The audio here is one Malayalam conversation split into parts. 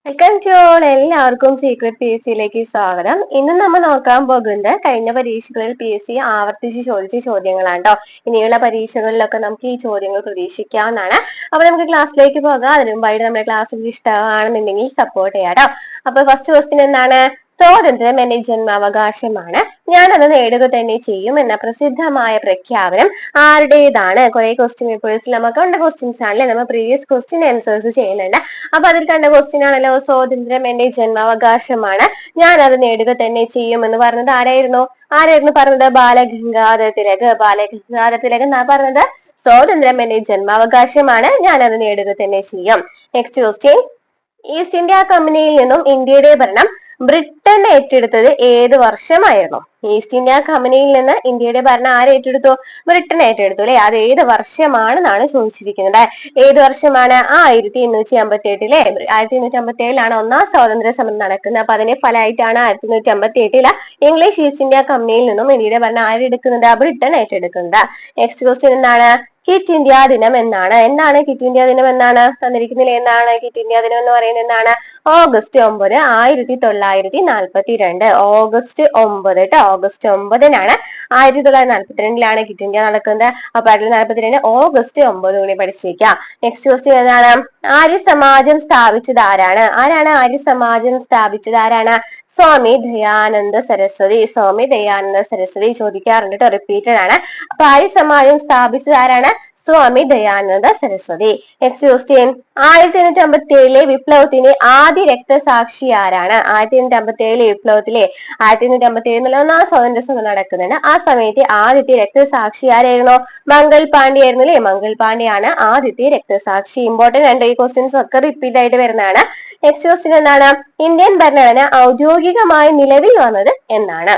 Welcome to all. എല്ലാവർക്കും സീക്രട്ട് പി എസ് സിയിലേക്ക് സ്വാഗതം. ഇന്ന് നമ്മൾ നോക്കാൻ പോകുന്നത് കഴിഞ്ഞ പരീക്ഷകളിൽ പി എസ് സി ആവർത്തിച്ച് ചോദിച്ച ചോദ്യങ്ങളാണ് കേട്ടോ. ഇനിയുള്ള പരീക്ഷകളിലൊക്കെ നമുക്ക് ഈ ചോദ്യങ്ങൾ പ്രതീക്ഷിക്കാവുന്നതാണ്. അപ്പൊ നമുക്ക് ക്ലാസ്സിലേക്ക് പോകാം. അതിനു മുമ്പായിട്ട് നമ്മുടെ ക്ലാസ് ഇഷ്ടമാണെന്നുണ്ടെങ്കിൽ സപ്പോർട്ട് ചെയ്യാം കേട്ടോ. അപ്പൊ ഫസ്റ്റ് ക്വസ്റ്റ്യൻ എന്താണ്? സ്വാതന്ത്ര്യം എന്റെ ജന്മാവകാശമാണ്, ഞാനത് നേടുക തന്നെ ചെയ്യും എന്ന പ്രസിദ്ധമായ പ്രഖ്യാപനം ആരുടേതാണ്? കുറെ ക്വസ്റ്റ്യൻ പേപ്പേഴ്സിൽ നമുക്ക് കണ്ട ക്വസ്റ്റ്യൻസ് ആണല്ലേ, നമ്മൾ പ്രീവിയസ് ക്വസ്റ്റ്യൻ ആൻസേഴ്സ് ചെയ്യുന്നുണ്ട്. അപ്പൊ അതിൽ കണ്ട ക്വസ്റ്റ്യൻ ആണല്ലോ, സ്വാതന്ത്ര്യം എന്റെ ജന്മാവകാശമാണ്, ഞാൻ അത് നേടുക തന്നെ ചെയ്യും എന്ന് പറഞ്ഞത് ആരായിരുന്നു പറഞ്ഞത്? ബാലഗംഗാധര തിലക്. ബാലഗംഗാധര തിലക് എന്നാ പറഞ്ഞത് സ്വാതന്ത്ര്യം എന്റെ ജന്മാവകാശമാണ്, ഞാൻ അത് നേടുക തന്നെ ചെയ്യും. നെക്സ്റ്റ് ക്വസ്റ്റ്യൻ, ഈസ്റ്റ് ഇന്ത്യ കമ്പനിയിൽ നിന്നും ഇന്ത്യയുടെ ഭരണം ബ്രിട്ടൻ ഏറ്റെടുത്തത് ഏത് വർഷമായിരുന്നു? ഈസ്റ്റ് ഇന്ത്യ കമ്പനിയിൽ നിന്ന് ഇന്ത്യയുടെ ഭരണം ആര് ഏറ്റെടുത്തു? ബ്രിട്ടൻ ഏറ്റെടുത്തു അല്ലെ. അത് ഏത് വർഷമാണെന്നാണ് ചോദിച്ചിരിക്കുന്നത്. ഏത് വർഷമാണ്? 1858 1857 ഒന്നാം സ്വാതന്ത്ര്യ സമരം നടക്കുന്നത്. അപ്പൊ അതിന്റെ ഫലമായിട്ടാണ് 1858 ഇംഗ്ലീഷ് ഈസ്റ്റ് ഇന്ത്യ കമ്പനിയിൽ നിന്നും ഇന്ത്യയുടെ ഭരണം ആരെടുക്കുന്നത്? ബ്രിട്ടൻ ഏറ്റെടുക്കുന്നത്. നെക്സ്റ്റ് ക്വസ്റ്റ്യൻ എന്താണ്? ക്വിറ്റ് ഇന്ത്യ ദിനം എന്നാണ്. എന്താണ് ക്വിറ്റ് ഇന്ത്യ ദിനം എന്നാണ് തന്നിരിക്കുന്നില്ല. എന്താണ് ക്വിറ്റ് ഇന്ത്യ ദിനം എന്ന് പറയുന്നത്? എന്താണ്? ഓഗസ്റ്റ് 9 1942. ഓഗസ്റ്റ് 9 കേട്ടോ. ഓഗസ്റ്റ് 9 1942 ക്വിറ്റ് ഇന്ത്യ നടക്കുന്നത്. അപ്പൊ 1942 ഓഗസ്റ്റ് 9 കൂടി പഠിച്ചിരിക്കാം. നെക്സ്റ്റ് ക്വസ്റ്റ്യൻ എന്താണ്? ആര്യ സമാജം സ്ഥാപിച്ചത് ആരാണ്? ആര്യ സമാജം സ്ഥാപിച്ചത് ആരാണ്? സ്വാമി ദയാനന്ദ സരസ്വതി. സ്വാമി ദയാനന്ദ സരസ്വതി ചോദിക്കാറുണ്ട് കേട്ടോ, റിപ്പീറ്റഡ് ആണ്. അപ്പൊ ആര്യ സമാജം സ്ഥാപിച്ചത് ആരാണ്? സ്വാമി ദയാനന്ദ സരസ്വതി. നെക്സ്റ്റ് ക്വസ്റ്റ്യൻ, 1857 വിപ്ലവത്തിന് ആദ്യ രക്തസാക്ഷി ആരാണ്? 1857 വിപ്ലവത്തിലെ 1857 ഒന്നാം സ്വാതന്ത്ര്യ സമരം നടക്കുന്നുണ്ട്. ആ സമയത്ത് ആദ്യത്തെ രക്തസാക്ഷി ആരായിരുന്നു? മംഗൾ പാണ്ഡെ ആയിരുന്നു അല്ലെ. മംഗൾ പാണ്ഡെ ആണ് ആദ്യത്തെ രക്തസാക്ഷി. ഇമ്പോർട്ടന്റ് ആണ്, ഈ ക്വസ്റ്റ്യൻസ് ഒക്കെ റിപ്പീറ്റ് ആയിട്ട് വരുന്നതാണ്. നെക്സ്റ്റ് ക്വസ്റ്റ്യൻ എന്താണ്? ഇന്ത്യൻ ഭരണഘടന ഔദ്യോഗികമായി നിലവിൽ വന്നത് എന്നാണ്?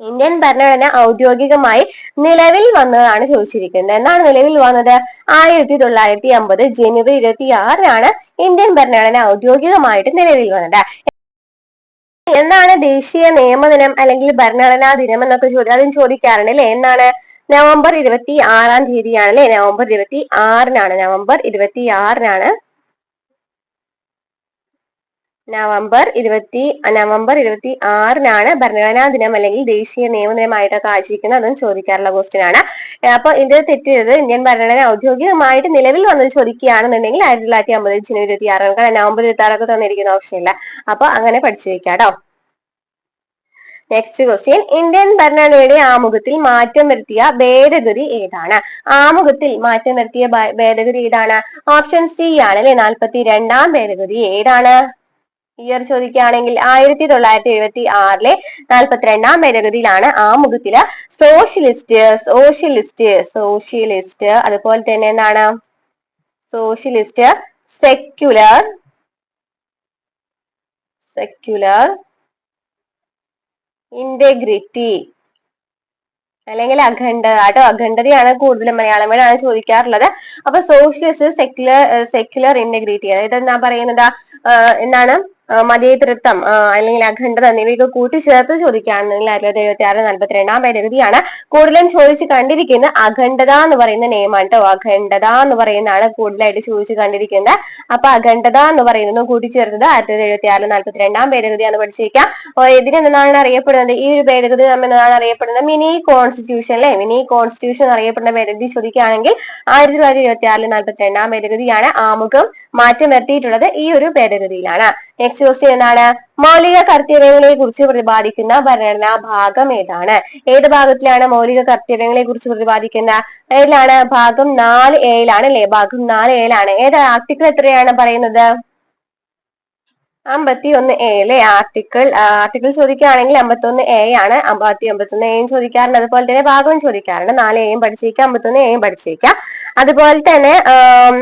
ഇന്ത്യൻ ഭരണഘടന ഔദ്യോഗികമായി നിലവിൽ വന്നതാണ് ചോദിച്ചിരിക്കുന്നത്. എന്നാണ് നിലവിൽ വന്നത്? 1950 ജനുവരി 26 ഇന്ത്യൻ ഭരണഘടന ഔദ്യോഗികമായിട്ട് നിലവിൽ വന്നത്. എന്നാണ് ദേശീയ നിയമദിനം അല്ലെങ്കിൽ ഭരണഘടനാ ദിനം എന്നൊക്കെ അതും ചോദിക്കാറുണ്ട് അല്ലെ. എന്നാണ്? നവംബർ 26 തീയതിയാണ് അല്ലെ. നവംബർ 26 നവംബർ 26 നവംബർ 26 ഭരണഘടനാ ദിനം അല്ലെങ്കിൽ ദേശീയ നിയമദിനമായിട്ടൊക്കെ ആചരിക്കുന്നത്. അതും ചോദിക്കാറുള്ള ക്വസ്റ്റ്യൻ ആണ്. അപ്പൊ ഇത് തെറ്റിയത്, ഇന്ത്യൻ ഭരണഘടന ഔദ്യോഗികമായിട്ട് നിലവിൽ വന്നത് ചോദിക്കുകയാണെന്നുണ്ടെങ്കിൽ 1950 ജനുവരി 26. നവംബർ 26 തന്നിരിക്കുന്ന ഓപ്ഷൻ ഇല്ല. അപ്പൊ അങ്ങനെ പഠിച്ചു വെക്കാം കേട്ടോ. നെക്സ്റ്റ് ക്വസ്റ്റ്യൻ, ഇന്ത്യൻ ഭരണഘടനയുടെ ആമുഖത്തിൽ മാറ്റം വരുത്തിയ ഭേദഗതി ഏതാണ്? ആമുഖത്തിൽ മാറ്റം വരുത്തിയ ഭേദഗതി ഏതാണ്? ഓപ്ഷൻ സി ആണ് അല്ലെ, 42 ഭേദഗതി. ഏതാണ് ഇയർ ചോദിക്കുകയാണെങ്കിൽ 1976 42 ഭേദഗതിയിലാണ് ആമുഖത്തില് സോഷ്യലിസ്റ്റ് അതുപോലെ തന്നെ എന്താണ്? സോഷ്യലിസ്റ്റ്, സെക്യുലർ ഇന്റഗ്രിറ്റി അല്ലെങ്കിൽ അഖണ്ഡത കേട്ടോ. അഖണ്ഡതയാണ് കൂടുതലും മലയാളം വേർഡാണ് ചോദിക്കാറുള്ളത്. അപ്പൊ സോഷ്യലിസ്റ്റ്, സെക്യുലർ ഇന്റഗ്രിറ്റി, അതായത് എന്താ പറയുന്നത്? എന്താണ്? മതേതരത്വം അല്ലെങ്കിൽ അഖണ്ഡത എന്നിവയൊക്കെ കൂട്ടിച്ചേർത്ത് ചോദിക്കുകയാണെന്നുണ്ടെങ്കിൽ 1976 42 ഭേദഗതിയാണ് കൂടുതലും ചോദിച്ചു കണ്ടിരിക്കുന്നത്. അഖണ്ഡത എന്ന് പറയുന്ന നെയിമാണ് കേട്ടോ. അഖണ്ഡത എന്ന് പറയുന്നതാണ് കൂടുതലായിട്ട് ചോദിച്ചു കണ്ടിരിക്കുന്നത്. അപ്പൊ അഖണ്ഡത എന്ന് പറയുന്നത് കൂട്ടിച്ചേർത്തത് 1976 42 ഭേദഗതിയാണ് പഠിച്ചിരിക്കുക. ഇതിനെന്താണ് അറിയപ്പെടുന്നത്? ഈ ഒരു ഭേദഗതി എന്നതാണ് അറിയപ്പെടുന്നത് മിനി കോൺസ്റ്റിറ്റ്യൂഷൻ അല്ലെ. മിനി കോൺസ്റ്റിറ്റ്യൂഷൻ അറിയപ്പെടുന്ന ഭേദഗതി ചോദിക്കുകയാണെങ്കിൽ 1976 42 ഭേദഗതിയാണ്. ആമുഖം മാറ്റം വരുത്തിയിട്ടുള്ളത് ഈ ഒരു ഭേദഗതിയിലാണ്. നെക്സ്റ്റ് ക്വസ്റ്റ്യൻ എന്താണ്? മൗലിക കർത്തവ്യങ്ങളെ കുറിച്ച് പ്രതിപാദിക്കുന്ന ഭരണഘടനാ ഭാഗം ഏതാണ്? ഏത് ഭാഗത്തിലാണ് മൗലിക കർത്തവ്യങ്ങളെ കുറിച്ച് പ്രതിപാദിക്കുന്ന? ഏതിലാണ്? ഭാഗം 4A അല്ലെ. ഭാഗം 4A. ഏത് ആർട്ടിക്കിൾ എത്രയാണ് പറയുന്നത്? 51A അല്ലെ. ആർട്ടിക്കിൾ ചോദിക്കുകയാണെങ്കിൽ 51A ആണ്. 51A ചോദിക്കാറുണ്ട്. അതുപോലെ തന്നെ ഭാഗവും ചോദിക്കാറുണ്ട്. 4A പഠിച്ചിരിക്കാം, 51A പഠിച്ചിരിക്കാം. അതുപോലെ തന്നെ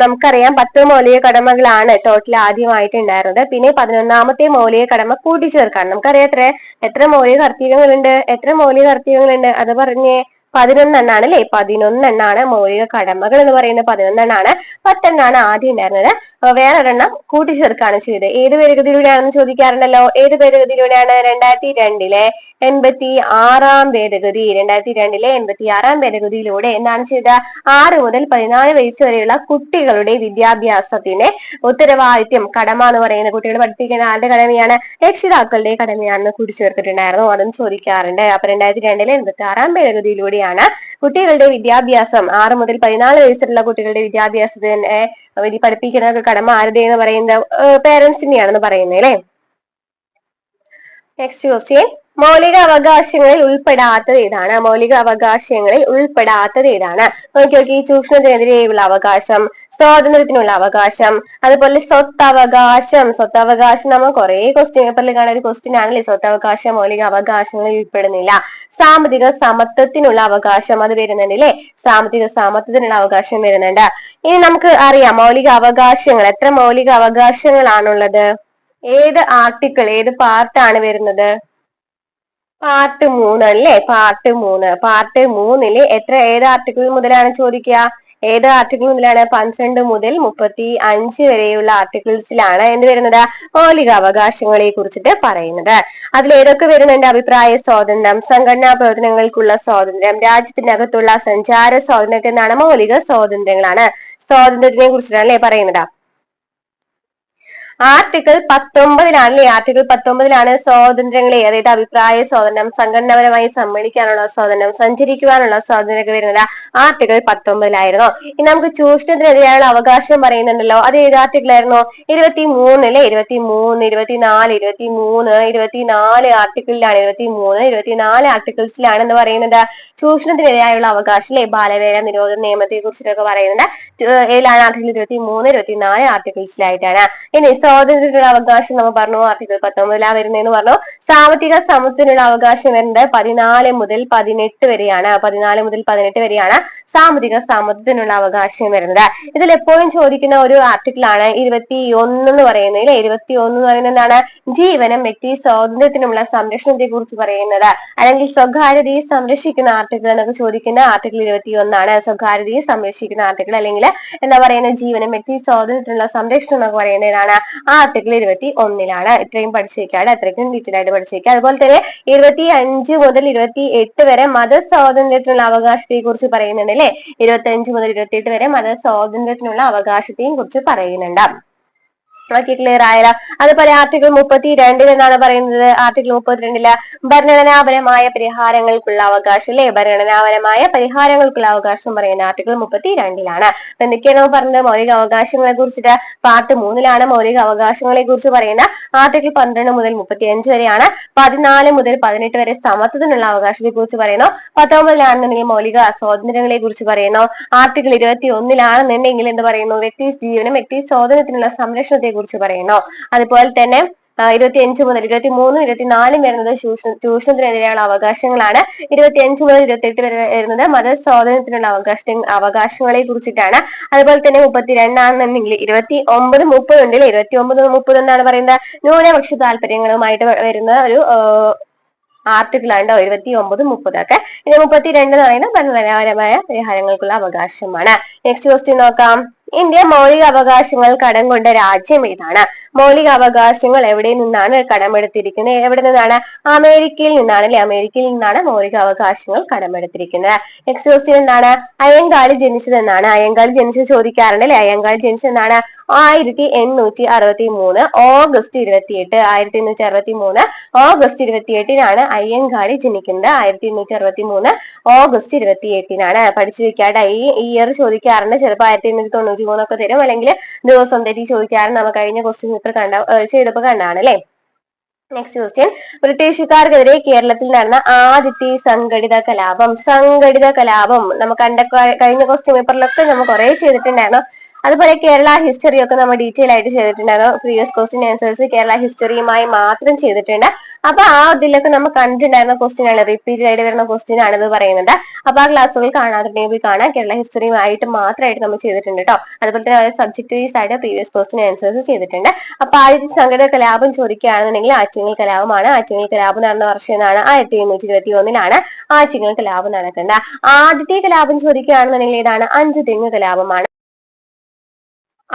നമുക്കറിയാം 10 മൗലിക കടമകളാണ് ടോട്ടൽ ആദ്യമായിട്ട് ഉണ്ടായിരുന്നത്. പിന്നെ 11ാമത്തെ മൗലിക കടമ കൂട്ടിച്ചേർക്കാണ്. നമുക്കറിയാം എത്ര മൗലിക കർത്തവ്യങ്ങളുണ്ട് അത് പറഞ്ഞേ. 11 അല്ലേ. 11 മൗലിക കടമകൾ എന്ന് പറയുന്നത്. 11 10 ആദ്യം ഉണ്ടായിരുന്നത്. വേറൊരെണ്ണം കൂട്ടിച്ചേർക്കാണ് ചെയ്തത്. ഏത് ഭേദഗതിയിലൂടെയാണെന്ന് ചോദിക്കാറുണ്ടല്ലോ. ഏത് ഭേദഗതിയിലൂടെയാണ്? 2002 ഭേദഗതി 2002 ഭേദഗതിയിലൂടെ എന്താണ് ചെയ്ത 6 മുതൽ 14 വയസ്സ് വരെയുള്ള കുട്ടികളുടെ വിദ്യാഭ്യാസത്തിന് ഉത്തരവാദിത്യം കടമ എന്ന് പറയുന്ന കുട്ടികളെ പഠിപ്പിക്കുന്ന ആരുടെ കടമയാണ്? രക്ഷിതാക്കളുടെ കടമയാണെന്ന് കൂട്ടിച്ചേർത്തിട്ടുണ്ടായിരുന്നു. അതും ചോദിക്കാറുണ്ട്. അപ്പൊ 2002 ഭേദഗതിയിലൂടെയാണ് കുട്ടികളുടെ വിദ്യാഭ്യാസം 6 മുതൽ 14 വയസ്സുള്ള കുട്ടികളുടെ വിദ്യാഭ്യാസത്തിന് പഠിപ്പിക്കുന്ന കടമ ആരുടെ എന്ന് പറയുന്നത് പേരൻസിനെയാണെന്ന് പറയുന്നത് അല്ലെ. നെക്സ്റ്റ് ക്വസ്റ്റ്യൻ, മൗലിക അവകാശങ്ങളിൽ ഉൾപ്പെടാത്തത് ഏതാണ്? മൗലിക അവകാശങ്ങളിൽ ഉൾപ്പെടാത്തത് ഏതാണ്? നോക്കി ചൂഷണത്തിനെതിരെയുള്ള അവകാശം, സ്വാതന്ത്ര്യത്തിനുള്ള അവകാശം, അതുപോലെ സ്വത്തവകാശം നമ്മൾ കുറെ ക്വസ്റ്റ്യൻ പേപ്പറിൽ കാണുന്ന ഒരു ക്വസ്റ്റ്യൻ ആണല്ലേ. സ്വത്തവകാശം മൗലിക അവകാശങ്ങളിൽ ഉൾപ്പെടുന്നില്ല. സാമ്പത്തിക സമത്വത്തിനുള്ള അവകാശം അത് വരുന്നുണ്ട് അല്ലെ. സാമ്പത്തിക സമത്വത്തിനുള്ള അവകാശം വരുന്നുണ്ട്. ഇനി നമുക്ക് അറിയാം മൗലിക അവകാശങ്ങൾ, എത്ര മൗലിക അവകാശങ്ങളാണുള്ളത്? ഏത് ആർട്ടിക്കിൾ, ഏത് പാർട്ടാണ് വരുന്നത്? പാർട്ട് 3 അല്ലേ. പാർട്ട് 3 ഏത് ആർട്ടിക്കിൾ മുതലാണ് ചോദിക്കുക? ഏത് ആർട്ടിക്കിൾ മുതലാണ്? 12 മുതൽ 35 വരെയുള്ള ആർട്ടിക്കിൾസിലാണ് എന്ത് വരുന്നത്? മൗലിക അവകാശങ്ങളെ കുറിച്ചിട്ട് പറയുന്നത്. അതിൽ ഏതൊക്കെ വരുന്നുണ്ട്? അഭിപ്രായ സ്വാതന്ത്ര്യം, സംഘടനാ പ്രവർത്തനങ്ങൾക്കുള്ള സ്വാതന്ത്ര്യം, രാജ്യത്തിനകത്തുള്ള സഞ്ചാര സ്വാതന്ത്ര്യം എന്നാണ് മൗലിക സ്വാതന്ത്ര്യങ്ങളാണ്. സ്വാതന്ത്ര്യത്തിനെ കുറിച്ചിട്ടാണ് അല്ലേ പറയുന്നത്. ആർട്ടിക്കിൾ 19 ആർട്ടിക്കിൾ 19 സ്വാതന്ത്ര്യങ്ങളെ, അതായത് അഭിപ്രായ സ്വാതന്ത്ര്യം, സംഘടനാപരമായി സമ്മേളിക്കാനുള്ള സ്വാതന്ത്ര്യം, സഞ്ചരിക്കുവാനുള്ള സ്വാതന്ത്ര്യമൊക്കെ വരുന്നത് ആർട്ടിക്കിൾ 19 ഇനി നമുക്ക് ചൂഷണത്തിനെതിരെയുള്ള അവകാശം പറയുന്നുണ്ടല്ലോ, അത് ഏത് ആർട്ടിക്കിൾ ആയിരുന്നു? 23 24 ആർട്ടിക്കിളിലാണ്. 23 24 ആർട്ടിക്കിൾസിലാണ് എന്ന് പറയുന്നത് ചൂഷണത്തിനെതിരായുള്ള അവകാശം അല്ലെ. ബാലവേല നിരോധന നിയമത്തെ കുറിച്ചിട്ടൊക്കെ പറയുന്നത് ഏതിലാണ്? ആർട്ടിക്കിൾ 23 24 ആർട്ടിക്കിൾസിലായിട്ടാണ്. ഇനി സ്വാതന്ത്ര്യത്തിനുള്ള അവകാശം നമ്മൾ പറഞ്ഞു ആർട്ടിക്കിൾ 19 വരുന്നതെന്ന് പറഞ്ഞു. സാമ്പത്തിക സമത്വത്തിനുള്ള അവകാശം വരുന്നത് 14 മുതൽ 18 വരെയാണ്. 14 മുതൽ 18 വരെയാണ് സാമ്പത്തിക സമത്വത്തിനുള്ള അവകാശം വരുന്നത്. ഇതിൽ എപ്പോഴും ചോദിക്കുന്ന ഒരു ആർട്ടിക്കിൾ ആണ് 21 എന്ന് പറയുന്നത്. 21 എന്ന് പറയുന്നത് എന്താണ്? ജീവനും വ്യക്തി സ്വാതന്ത്ര്യത്തിനുള്ള സംരക്ഷണത്തെ കുറിച്ച് പറയുന്നത്, അല്ലെങ്കിൽ സ്വകാര്യതയെ സംരക്ഷിക്കുന്ന ആർട്ടിക്കിൾ എന്നൊക്കെ ചോദിക്കുന്ന ആർട്ടിക്കിൾ 21 സ്വകാര്യതയെ സംരക്ഷിക്കുന്ന ആർട്ടിക്കിൾ, അല്ലെങ്കിൽ എന്താ പറയുന്നത് ജീവനും വ്യക്തി സ്വാതന്ത്ര്യത്തിനുള്ള സംരക്ഷണം എന്നൊക്കെ പറയുന്നതാണ് ആർട്ടിക്കിൾ 21. ഇത്രയും പഠിച്ചേക്കാണ്, അത്രയ്ക്കും ഡീറ്റെയിൽ ആയിട്ട് പഠിച്ചേക്കുക. അതുപോലെ തന്നെ 25 മുതൽ 28 വരെ മതസ്വാതന്ത്ര്യത്തിനുള്ള അവകാശത്തെ കുറിച്ച് പറയുന്നുണ്ട് അല്ലെ. 25 മുതൽ 28 വരെ മതസ്വാതന്ത്ര്യത്തിനുള്ള അവകാശത്തെയും കുറിച്ച് പറയുന്നുണ്ട്. ബാക്കി ക്ലിയർ ആയല്ലോ. അതുപോലെ ആർട്ടിക്കിൾ 32 എന്നാണ് പറയുന്നത്. ആർട്ടിക്കിൾ 32 ഭരണഘടനാപരമായ പരിഹാരങ്ങൾക്കുള്ള അവകാശം അല്ലെ. ഭരണഘടനാപരമായ പരിഹാരങ്ങൾക്കുള്ള അവകാശം പറയുന്ന ആർട്ടിക്കിൾ 32. അപ്പൊ എന്തൊക്കെയാണോ പറഞ്ഞത്? മൗലിക അവകാശങ്ങളെ കുറിച്ചിട്ട് പാർട്ട് 3 മൗലിക അവകാശങ്ങളെ കുറിച്ച് പറയുന്ന ആർട്ടിക്കിൾ 12 മുതൽ 35 വരെയാണ്. 14 മുതൽ 18 വരെ സമത്വത്തിനുള്ള അവകാശത്തെ കുറിച്ച് പറയുന്നു. 19 മൗലിക സ്വാതന്ത്ര്യങ്ങളെ കുറിച്ച് പറയുന്നു. ആർട്ടിക്കിൾ 21 എന്ത് പറയുന്നു? വ്യക്തി ജീവനും വ്യക്തി സ്വാതന്ത്ര്യത്തിനുള്ള സംരക്ഷണത്തെ കുറിച്ച് പറയുന്നു. അതുപോലെ തന്നെ 25 മുതൽ 23 24 വരുന്നത് ചൂഷണത്തിനെതിരെയുള്ള അവകാശങ്ങളാണ്. 25 മുതൽ 28 വരെ വരുന്നത് മതസ്വാതന്ത്ര്യത്തിനുള്ള അവകാശങ്ങളെ കുറിച്ചിട്ടാണ്. അതുപോലെ തന്നെ 32 29 30 ഉണ്ടല്ലേ. 29 30 എന്നാണ് പറയുന്നത് ന്യൂനപക്ഷ താല്പര്യങ്ങളുമായിട്ട് വരുന്ന ഒരു ആർട്ടിക്കിൾ ആണ് 29 30 ഒക്കെ. ഇനി 32 എന്ന് പറയുന്നത് ഭരണഘടനാപരമായ പരിഹാരങ്ങൾക്കുള്ള അവകാശമാണ്. നെക്സ്റ്റ് ക്വസ്റ്റ്യൻ നോക്കാം. ഇന്ത്യ മൗലിക അവകാശങ്ങൾ കടം കൊണ്ട രാജ്യം ഏതാണ്? മൗലിക അവകാശങ്ങൾ എവിടെ നിന്നാണ് കടമെടുത്തിരിക്കുന്നത്? എവിടെ നിന്നാണ്? അമേരിക്കയിൽ നിന്നാണ് അല്ലെ. അമേരിക്കയിൽ നിന്നാണ് മൗലിക അവകാശങ്ങൾ കടമെടുത്തിരിക്കുന്നത്. നെക്സ്റ്റ് ക്വസ്റ്റ്യൻ എന്താണ്? അയ്യങ്കാളി ജനിച്ചത് എന്നാണ്. അയ്യങ്കാളി ജനിച്ചത് ചോദിക്കാറുണ്ട് അല്ലെ. അയ്യങ്കാളി ജനിച്ചത് എന്നാണ്? 1863 ഓഗസ്റ്റ് 28. 1863 ഓഗസ്റ്റ് 28 അയ്യങ്കാളി ജനിക്കുന്നത്. 1863 ഓഗസ്റ്റ് 28 പഠിച്ചു വെക്കാട്ടെ. ഈ ഇയർ ചോദിക്കാറുണ്ട്. ചിലപ്പോൾ 1893 ഒക്കെ തരും, അല്ലെങ്കിൽ ദിവസം തെറ്റി ചോദിക്കാറുണ്ട്. നമ്മൾ കഴിഞ്ഞ ക്വസ്റ്റ്യൻ പേപ്പർ ചെയ്തപ്പോ കണ്ടാണ് അല്ലെ. നെക്സ്റ്റ് ക്വസ്റ്റ്യൻ, ബ്രിട്ടീഷുകാർക്കെതിരെ കേരളത്തിൽ നടന്ന ആദ്യത്തെ സംഘടിത കലാപം നമ്മൾ കഴിഞ്ഞ ക്വസ്റ്റ്യൻ പേപ്പറിലൊക്കെ നമ്മൾ കുറെ ചെയ്തിട്ടുണ്ടായിരുന്നു. അതുപോലെ കേരള ഹിസ്റ്ററി ഒക്കെ നമ്മൾ ഡീറ്റെയിൽ ആയിട്ട് ചെയ്തിട്ടുണ്ടായിരുന്നു. പ്രീവിയസ് ക്വസ്റ്റ്യൻ ആൻസേഴ്സ് കേരള ഹിസ്റ്ററിയുമായി മാത്രം ചെയ്തിട്ടുണ്ട്. അപ്പൊ ആ ഇതിലൊക്കെ നമ്മൾ കണ്ടിട്ടുണ്ടായിരുന്ന ക്വസ്റ്റ്യൻ ആണ്, റിപ്പീറ്റഡ് ആയിട്ട് വരുന്ന ക്വസ്റ്റ്യൻ ആണെന്ന് പറയുന്നത്. അപ്പൊ ആ ക്ലാസ്സുകൾ കാണാതുണ്ടെങ്കിൽ കാണാം. കേരള ഹിസ്റ്ററിയുമായിട്ട് മാത്രമായിട്ട് നമ്മൾ ചെയ്തിട്ടുണ്ട് കേട്ടോ. അതുപോലെ തന്നെ സബ്ജക്ട് വൈസ് ആയിട്ട് പ്രീവിയസ് ക്വസ്റ്റ്യൻ ആൻസേഴ്സ് ചെയ്തിട്ടുണ്ട്. അപ്പൊ ആദ്യത്തെ സംഘടിത കലാപം ചോദിക്കുകയാണെന്നുണ്ടെങ്കിൽ ആറ്റിങ്ങൽ കലാപമാണ്. ആറ്റിങ്ങൽ കലാപം നടന്ന വർഷം എന്നാണ്? 1821 ആറ്റിങ്ങൽ കലാപം നടക്കുന്നത്. ആദ്യത്തെ കലാപം ചോദിക്കുകയാണെന്നുണ്ടെങ്കിൽ ഏതാണ്? അഞ്ചുതെങ്ങ് കലാപമാണ്.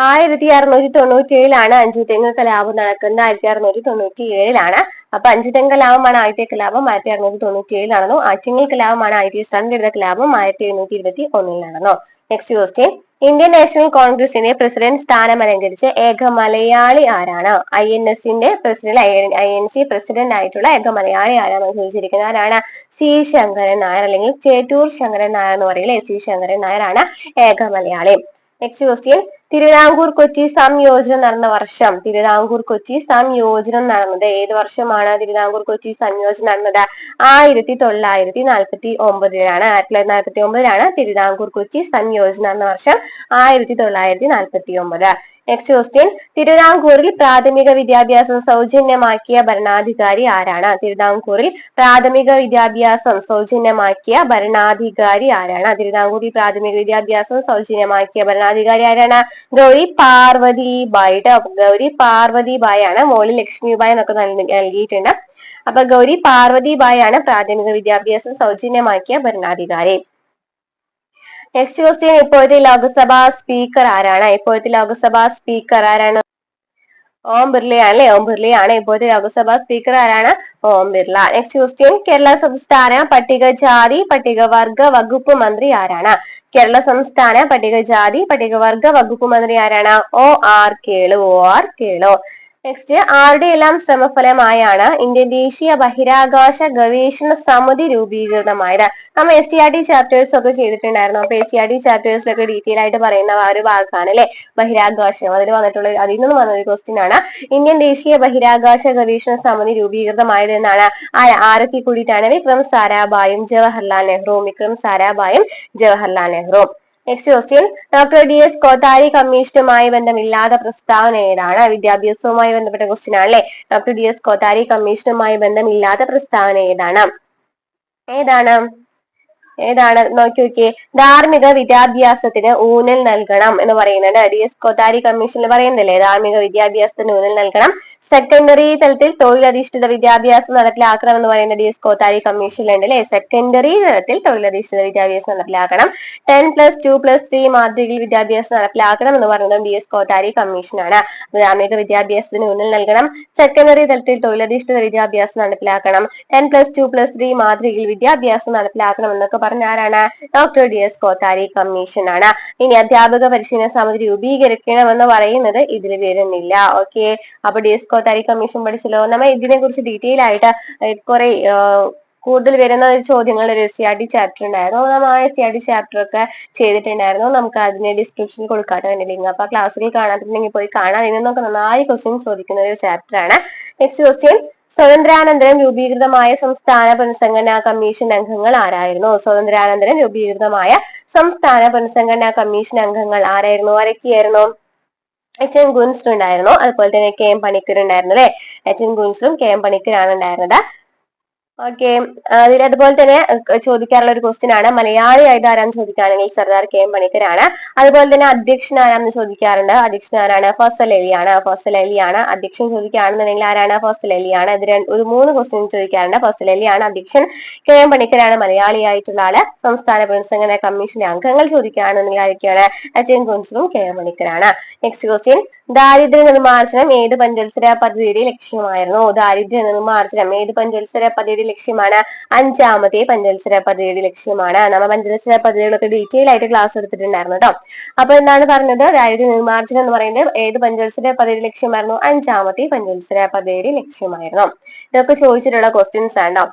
1697 അഞ്ചുതെങ്ങ് കലാപം നടക്കുന്നത്. 1697. അപ്പൊ അഞ്ചുതെങ്ങ് കലാപമാണ് ആദ്യത്തെ കലാപം, 1697 ആറ്റിങ്ങൽ കലാപമാണ് ആദ്യത്തെ സംഘടിത കലാപം, 1721 നെക്സ്റ്റ് ക്വസ്റ്റ്യൻ, ഇന്ത്യൻ നാഷണൽ കോൺഗ്രസിന്റെ പ്രസിഡന്റ് സ്ഥാനം അലങ്കരിച്ച ഏക മലയാളി ആരാണ്? INSന്റെ പ്രസിഡന്റ്, INC പ്രസിഡന്റ് ആയിട്ടുള്ള ഏക മലയാളി ആരാണെന്ന് ചോദിച്ചിരിക്കുന്നത്. ആരാണ്? സി ശങ്കരൻ നായർ, അല്ലെങ്കിൽ ചേറ്റൂർ ശങ്കരൻ നായർ എന്ന് പറയില്ലേ, സി ശങ്കരൻ നായരാണ് ഏക മലയാളി. നെക്സ്റ്റ് ക്വസ്റ്റ്യൻ, തിരുവിതാംകൂർ കൊച്ചി സംയോജനം നടന്ന വർഷം? തിരുവിതാംകൂർ കൊച്ചി സംയോജനം നടന്നത് ഏത് വർഷമാണ്? തിരുവിതാംകൂർ കൊച്ചി സംയോജനം നടന്നത് 1949. 1949 തിരുവിതാംകൂർ കൊച്ചി സംയോജനം നടന്ന വർഷം 1949. നെക്സ്റ്റ് ക്വസ്റ്റ്യൻ, തിരുവിതാംകൂറിൽ പ്രാഥമിക വിദ്യാഭ്യാസം സൗജന്യമാക്കിയ ഭരണാധികാരി ആരാണ്? തിരുവിതാംകൂറിൽ പ്രാഥമിക വിദ്യാഭ്യാസം സൗജന്യമാക്കിയ ഭരണാധികാരി ആരാണ്? തിരുവിതാംകൂറിൽ പ്രാഥമിക വിദ്യാഭ്യാസം സൗജന്യമാക്കിയ ഭരണാധികാരി ആരാണ്? ഗൗരി പാർവതി ബായി. ഗൗരി പാർവതി ബായി ആണ്. മോളിൽ ലക്ഷ്മിബായി എന്നൊക്കെ നൽകിയിട്ടുണ്ട്. അപ്പൊ ഗൗരി പാർവതി ബായി ആണ് പ്രാഥമിക വിദ്യാഭ്യാസം സൗജന്യമാക്കിയ ഭരണാധികാരി. നെക്സ്റ്റ് ക്വസ്റ്റ്യൻ, ഇപ്പോഴത്തെ ലോക്സഭാ സ്പീക്കർ ആരാണ്? ഇപ്പോഴത്തെ ലോക്സഭാ സ്പീക്കർ ആരാണ്? ഓം ബിർളയാണ് അല്ലെ, ഓം ബിർളയാണ് ഇപ്പോഴത്തെ ലോക്സഭാ സ്പീക്കർ. ആരാണ്? ഓം ബിർള. നെക്സ്റ്റ് ക്വസ്റ്റ്യൻ, കേരള സംസ്ഥാന പട്ടികജാതി പട്ടികവർഗ വകുപ്പ് മന്ത്രി ആരാണ്? കേരള സംസ്ഥാന പട്ടികജാതി പട്ടികവർഗ വകുപ്പ് മന്ത്രി ആരാണ്? OR Kelu. OR Kelu. Next, ആരുടെ എല്ലാം ശ്രമഫലമായാണ് ഇന്ത്യൻ ദേശീയ ബഹിരാകാശ ഗവേഷണ സമിതി രൂപീകൃതമായത്? നമ്മൾ SCRT ചാപ്റ്റേഴ്സ് ഒക്കെ ചെയ്തിട്ടുണ്ടായിരുന്നു. അപ്പൊ SCRT ചാപ്റ്റേഴ്സിലൊക്കെ ഡീറ്റെയിൽ ആയിട്ട് പറയുന്ന ആ ഒരു ഭാഗമാണ് അല്ലെ ബഹിരാകാശം. അതിൽ വന്നിട്ടുള്ള, അതിൽ നിന്ന് വന്ന ഒരു ക്വസ്റ്റ്യൻ ആണ്. ഇന്ത്യൻ ദേശീയ ബഹിരാകാശ ഗവേഷണ സമിതി രൂപീകൃതമായത് എന്നാണ്? ആരൊക്കെ കൂടിയിട്ടാണ്? വിക്രം സാരാഭായും ജവഹർലാൽ നെഹ്റു. വിക്രം സാരാഭായും Jawaharlal Nehru. Next question, doctor DS Kothari കമ്മീഷനുമായി ബന്ധമില്ലാത്ത പ്രസ്താവന ഏതാണ്? വിദ്യാഭ്യാസവുമായി ബന്ധപ്പെട്ട ക്വസ്റ്റ്യൻ ആണ് അല്ലെ. ഡോക്ടർ DS കോത്താരി കമ്മീഷനുമായി ബന്ധമില്ലാത്ത പ്രസ്താവന ഏതാണ്? ഏതാണ് നോക്കി നോക്കിയേ. ധാർമ്മിക വിദ്യാഭ്യാസത്തിന് ഊന്നൽ നൽകണം എന്ന് പറയുന്നുണ്ട്. DS കോത്താരി കമ്മീഷനിൽ പറയുന്നില്ലേ ധാർമ്മിക വിദ്യാഭ്യാസത്തിന് ഊന്നൽ നൽകണം. സെക്കൻഡറി തലത്തിൽ തൊഴിലധിഷ്ഠിത വിദ്യാഭ്യാസം നടപ്പിലാക്കണം എന്ന് പറയുന്ന DS കോത്താരി കമ്മീഷനിലുണ്ട് അല്ലെ. സെക്കൻഡറി തലത്തിൽ തൊഴിലധിഷ്ഠിത വിദ്യാഭ്യാസം നടപ്പിലാക്കണം. 10+2+3 മാതൃകയിൽ വിദ്യാഭ്യാസം നടപ്പിലാക്കണം എന്ന് പറയുന്നത് DS കോത്താരി കമ്മീഷനാണ്. ധാർമ്മിക വിദ്യാഭ്യാസത്തിന് ഊന്നൽ നൽകണം. സെക്കൻഡറി തലത്തിൽ തൊഴിലധിഷ്ഠിത വിദ്യാഭ്യാസം നടപ്പിലാക്കണം. 10+2+3 മാതൃകയിൽ വിദ്യാഭ്യാസം നടപ്പിലാക്കണം എന്നൊക്കെ പറഞ്ഞ ആരാണ്? ഡോക്ടർ DS കോത്താരി കമ്മീഷൻ ആണ്. ഇനി അധ്യാപക പരിശീലന സമിതി രൂപീകരിക്കണമെന്ന് പറയുന്നത് ഇതിൽ വരുന്നില്ല. ഓക്കെ, അപ്പൊ DS കോത്താരി കമ്മീഷൻ പഠിച്ചല്ലോ. നമ്മൾ ഇതിനെ കുറിച്ച് ഡീറ്റെയിൽ ആയിട്ട് കുറെ കൂടുതൽ വരുന്ന ചോദ്യങ്ങൾ ഒരു SCRT ചാപ്റ്റർ ഉണ്ടായിരുന്നു. നമ്മൾ ആ SCRT ചാപ്റ്റർ ഒക്കെ ചെയ്തിട്ടുണ്ടായിരുന്നു. നമുക്ക് അതിന്റെ ഡിസ്ക്രിപ്ഷൻ കൊടുക്കാട്ടോ എന്റെ ലിങ്ക്. അപ്പൊ ക്ലാസ്സുകൾ കാണാത്തിട്ടുണ്ടെങ്കിൽ പോയി കാണാം. ഇതിൽ നിന്നൊക്കെ നന്നായി ക്വസ്റ്റ്യൻ ചോദിക്കുന്ന ഒരു ചാപ്റ്റർ ആണ്. നെക്സ്റ്റ് ക്വസ്റ്റ്യൻ, സ്വാതന്ത്ര്യാനന്തരം രൂപീകൃതമായ സംസ്ഥാന പുനഃസംഘടനാ കമ്മീഷൻ അംഗങ്ങൾ ആരായിരുന്നു? സ്വാതന്ത്ര്യാനന്തരം രൂപീകൃതമായ സംസ്ഥാന പുനഃസംഘടനാ കമ്മീഷൻ അംഗങ്ങൾ ആരായിരുന്നു? ആരൊക്കെയായിരുന്നു? HN ഗുൻസ്ർ ഉണ്ടായിരുന്നു. അതുപോലെ തന്നെ KM പണിക്കർ ഉണ്ടായിരുന്നു അല്ലെ. HN ഗുൻസ്റും KM പണിക്കരാണ് ഉണ്ടായിരുന്നത്. ഓക്കെ, അതിൽ അതുപോലെ തന്നെ ചോദിക്കാറുള്ള ഒരു ക്വസ്റ്റ്യൻ ആണ്. മലയാളിയായിട്ട് ആരാന്ന് ചോദിക്കുകയാണെങ്കിൽ സർദാർ KM പണിക്കരാണ്. അതുപോലെ തന്നെ അധ്യക്ഷൻ ആരാന്ന് ചോദിക്കാറുണ്ട്. അധ്യക്ഷൻ ആരാണ്? ഫസൽ അലിയാണ്. ഫസൽ അലിയാണ് അധ്യക്ഷൻ ചോദിക്കുകയാണെന്നുണ്ടെങ്കിൽ ആരാണ്? ഫസൽ അലിയാണ്. ഇത് ഒരു 3 ക്വസ്റ്റ്യൻ ചോദിക്കാറുണ്ട്. ഫസൽ അലിയാണ് അധ്യക്ഷൻ. KM പണിക്കരാണ് മലയാളിയായിട്ടുള്ള ആള്. സംസ്ഥാന പുനഃസംഘടനാ കമ്മീഷന്റെ അംഗങ്ങൾ ചോദിക്കുകയാണെന്നുണ്ടെങ്കിൽ ആരൊക്കെയാണ്? HN ഗുൻസ്റും KM പണിക്കരാണ്. നെക്സ്റ്റ് ക്വസ്റ്റ്യൻ, ദാരിദ്ര്യ നിർമ്മാർജ്ജനം ഏത് പഞ്ചവത്സര പദ്ധതിയുടെ ലക്ഷ്യമായിരുന്നു? ദാരിദ്ര്യ നിർമ്മാർജ്ജനം ഏത് പഞ്ചവത്സര പദ്ധതിയുടെ ലക്ഷ്യമാണ്? 5ാമത്തെ പഞ്ചവത്സര പദ്ധതിയുടെ ലക്ഷ്യമാണ്. നമ്മൾ പഞ്ചവത്സര പദ്ധതികളൊക്കെ ഡീറ്റെയിൽ ആയിട്ട് ക്ലാസ് എടുത്തിട്ടുണ്ടായിരുന്നു കേട്ടോ. അപ്പൊ എന്താണ് പറഞ്ഞത്? ദാരിദ്ര്യ നിർമ്മാർജ്ജനം എന്ന് പറയുന്നത് ഏത് പഞ്ചവത്സര പദ്ധതിയുടെ ലക്ഷ്യമായിരുന്നു? 5ാമത്തെ പഞ്ചവത്സര പദ്ധതിയുടെ ലക്ഷ്യമായിരുന്നു. ഇതൊക്കെ ചോദിച്ചിട്ടുള്ള ക്വസ്റ്റ്യൻസ് ആണ്.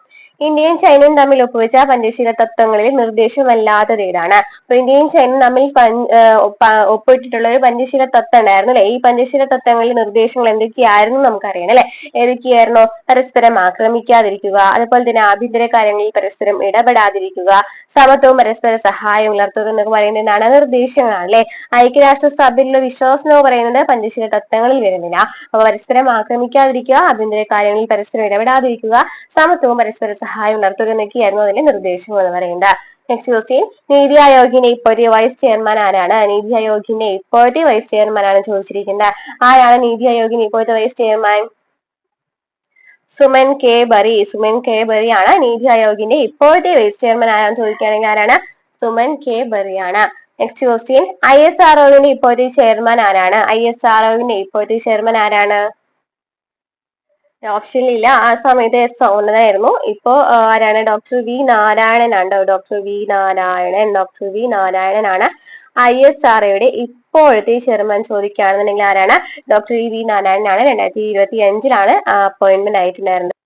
ഇന്ത്യയും ചൈനയും തമ്മിൽ ഒപ്പുവെച്ച പഞ്ചശീല തത്വങ്ങളിൽ നിർദ്ദേശമല്ലാത്തത് ഏതാണ്? അപ്പൊ ഇന്ത്യയും ചൈനയും തമ്മിൽ ഒപ്പിട്ടിട്ടുള്ള ഒരു പഞ്ചശീല തത്വം ഉണ്ടായിരുന്നു അല്ലെ. ഈ പഞ്ചശീല തത്വങ്ങളിൽ നിർദ്ദേശങ്ങൾ എന്തൊക്കെയായിരുന്നു നമുക്കറിയണം അല്ലെ. ഏതൊക്കെയായിരുന്നു? പരസ്പരം ആക്രമിക്കാതിരിക്കുക, അതുപോലെ തന്നെ ആഭ്യന്തര കാര്യങ്ങളിൽ പരസ്പരം ഇടപെടാതിരിക്കുക, സമത്വവും പരസ്പര സഹായം ഉയർത്തുക എന്നൊക്കെ പറയുന്നത് എന്താണ്? നിർദ്ദേശങ്ങളാണ് അല്ലെ. ഐക്യരാഷ്ട്ര സഭയിലുള്ള വിശ്വാസം എന്ന് പറയുന്നത് പഞ്ചശീല തത്വങ്ങളിൽ വരുന്നില്ല. അപ്പൊ പരസ്പരം ആക്രമിക്കാതിരിക്കുക, ആഭ്യന്തര കാര്യങ്ങളിൽ പരസ്പരം ഇടപെടാതിരിക്കുക, സമത്വവും പരസ്പര സഹായം ഉണർത്തുക എന്നൊക്കെയായിരുന്നു അതിന്റെ നിർദ്ദേശങ്ങൾ എന്ന് പറയുന്നത്. നെക്സ്റ്റ് ക്വസ്റ്റ്യൻ, നീതി ആയോഗിന്റെ ഇപ്പോഴത്തെ വൈസ് ചെയർമാൻ ആരാണ്? നീതി ആയോഗിന്റെ ഇപ്പോഴത്തെ വൈസ് ചെയർമാൻ ആണ് ചോദിച്ചിരിക്കുന്നത്. ആരാണ് നീതി ആയോഗിന്റെ ഇപ്പോഴത്തെ വൈസ് ചെയർമാൻ? സുമൻ കെ ബറി. സുമൻ കെ ബറി ആണ് നീതി ആയോഗിന്റെ ഇപ്പോഴത്തെ വൈസ് ചെയർമാൻ. ആരാണ് ചോദിക്കുകയാണെങ്കിൽ ആരാണ്? സുമൻ കെ ബറി ആണ്. നെക്സ്റ്റ് ക്വസ്റ്റ്യൻ, ISROവിന്റെ ഇപ്പോഴത്തെ ചെയർമാൻ ആരാണ്? ISROവിന്റെ ഇപ്പോഴത്തെ ചെയർമാൻ ആരാണ്? ഓപ്ഷനിലില്ല, ആ സമയത്ത് സോമനായിരുന്നു. ഇപ്പോ ആരാണ്? ഡോക്ടർ വി നാരായണൻ ആണ്. ഡോക്ടർ വി നാരായണനാണ് ISROയുടെ ഇപ്പോഴത്തെ ചെയർമാൻ. ചോദിക്കുകയാണെന്നുണ്ടെങ്കിൽ ആരാണ്? ഡോക്ടർ വി നാരായണനാണ്. 2025 അപ്പോയിന്റ്മെന്റ് ആയിട്ടുണ്ടായിരുന്നത്.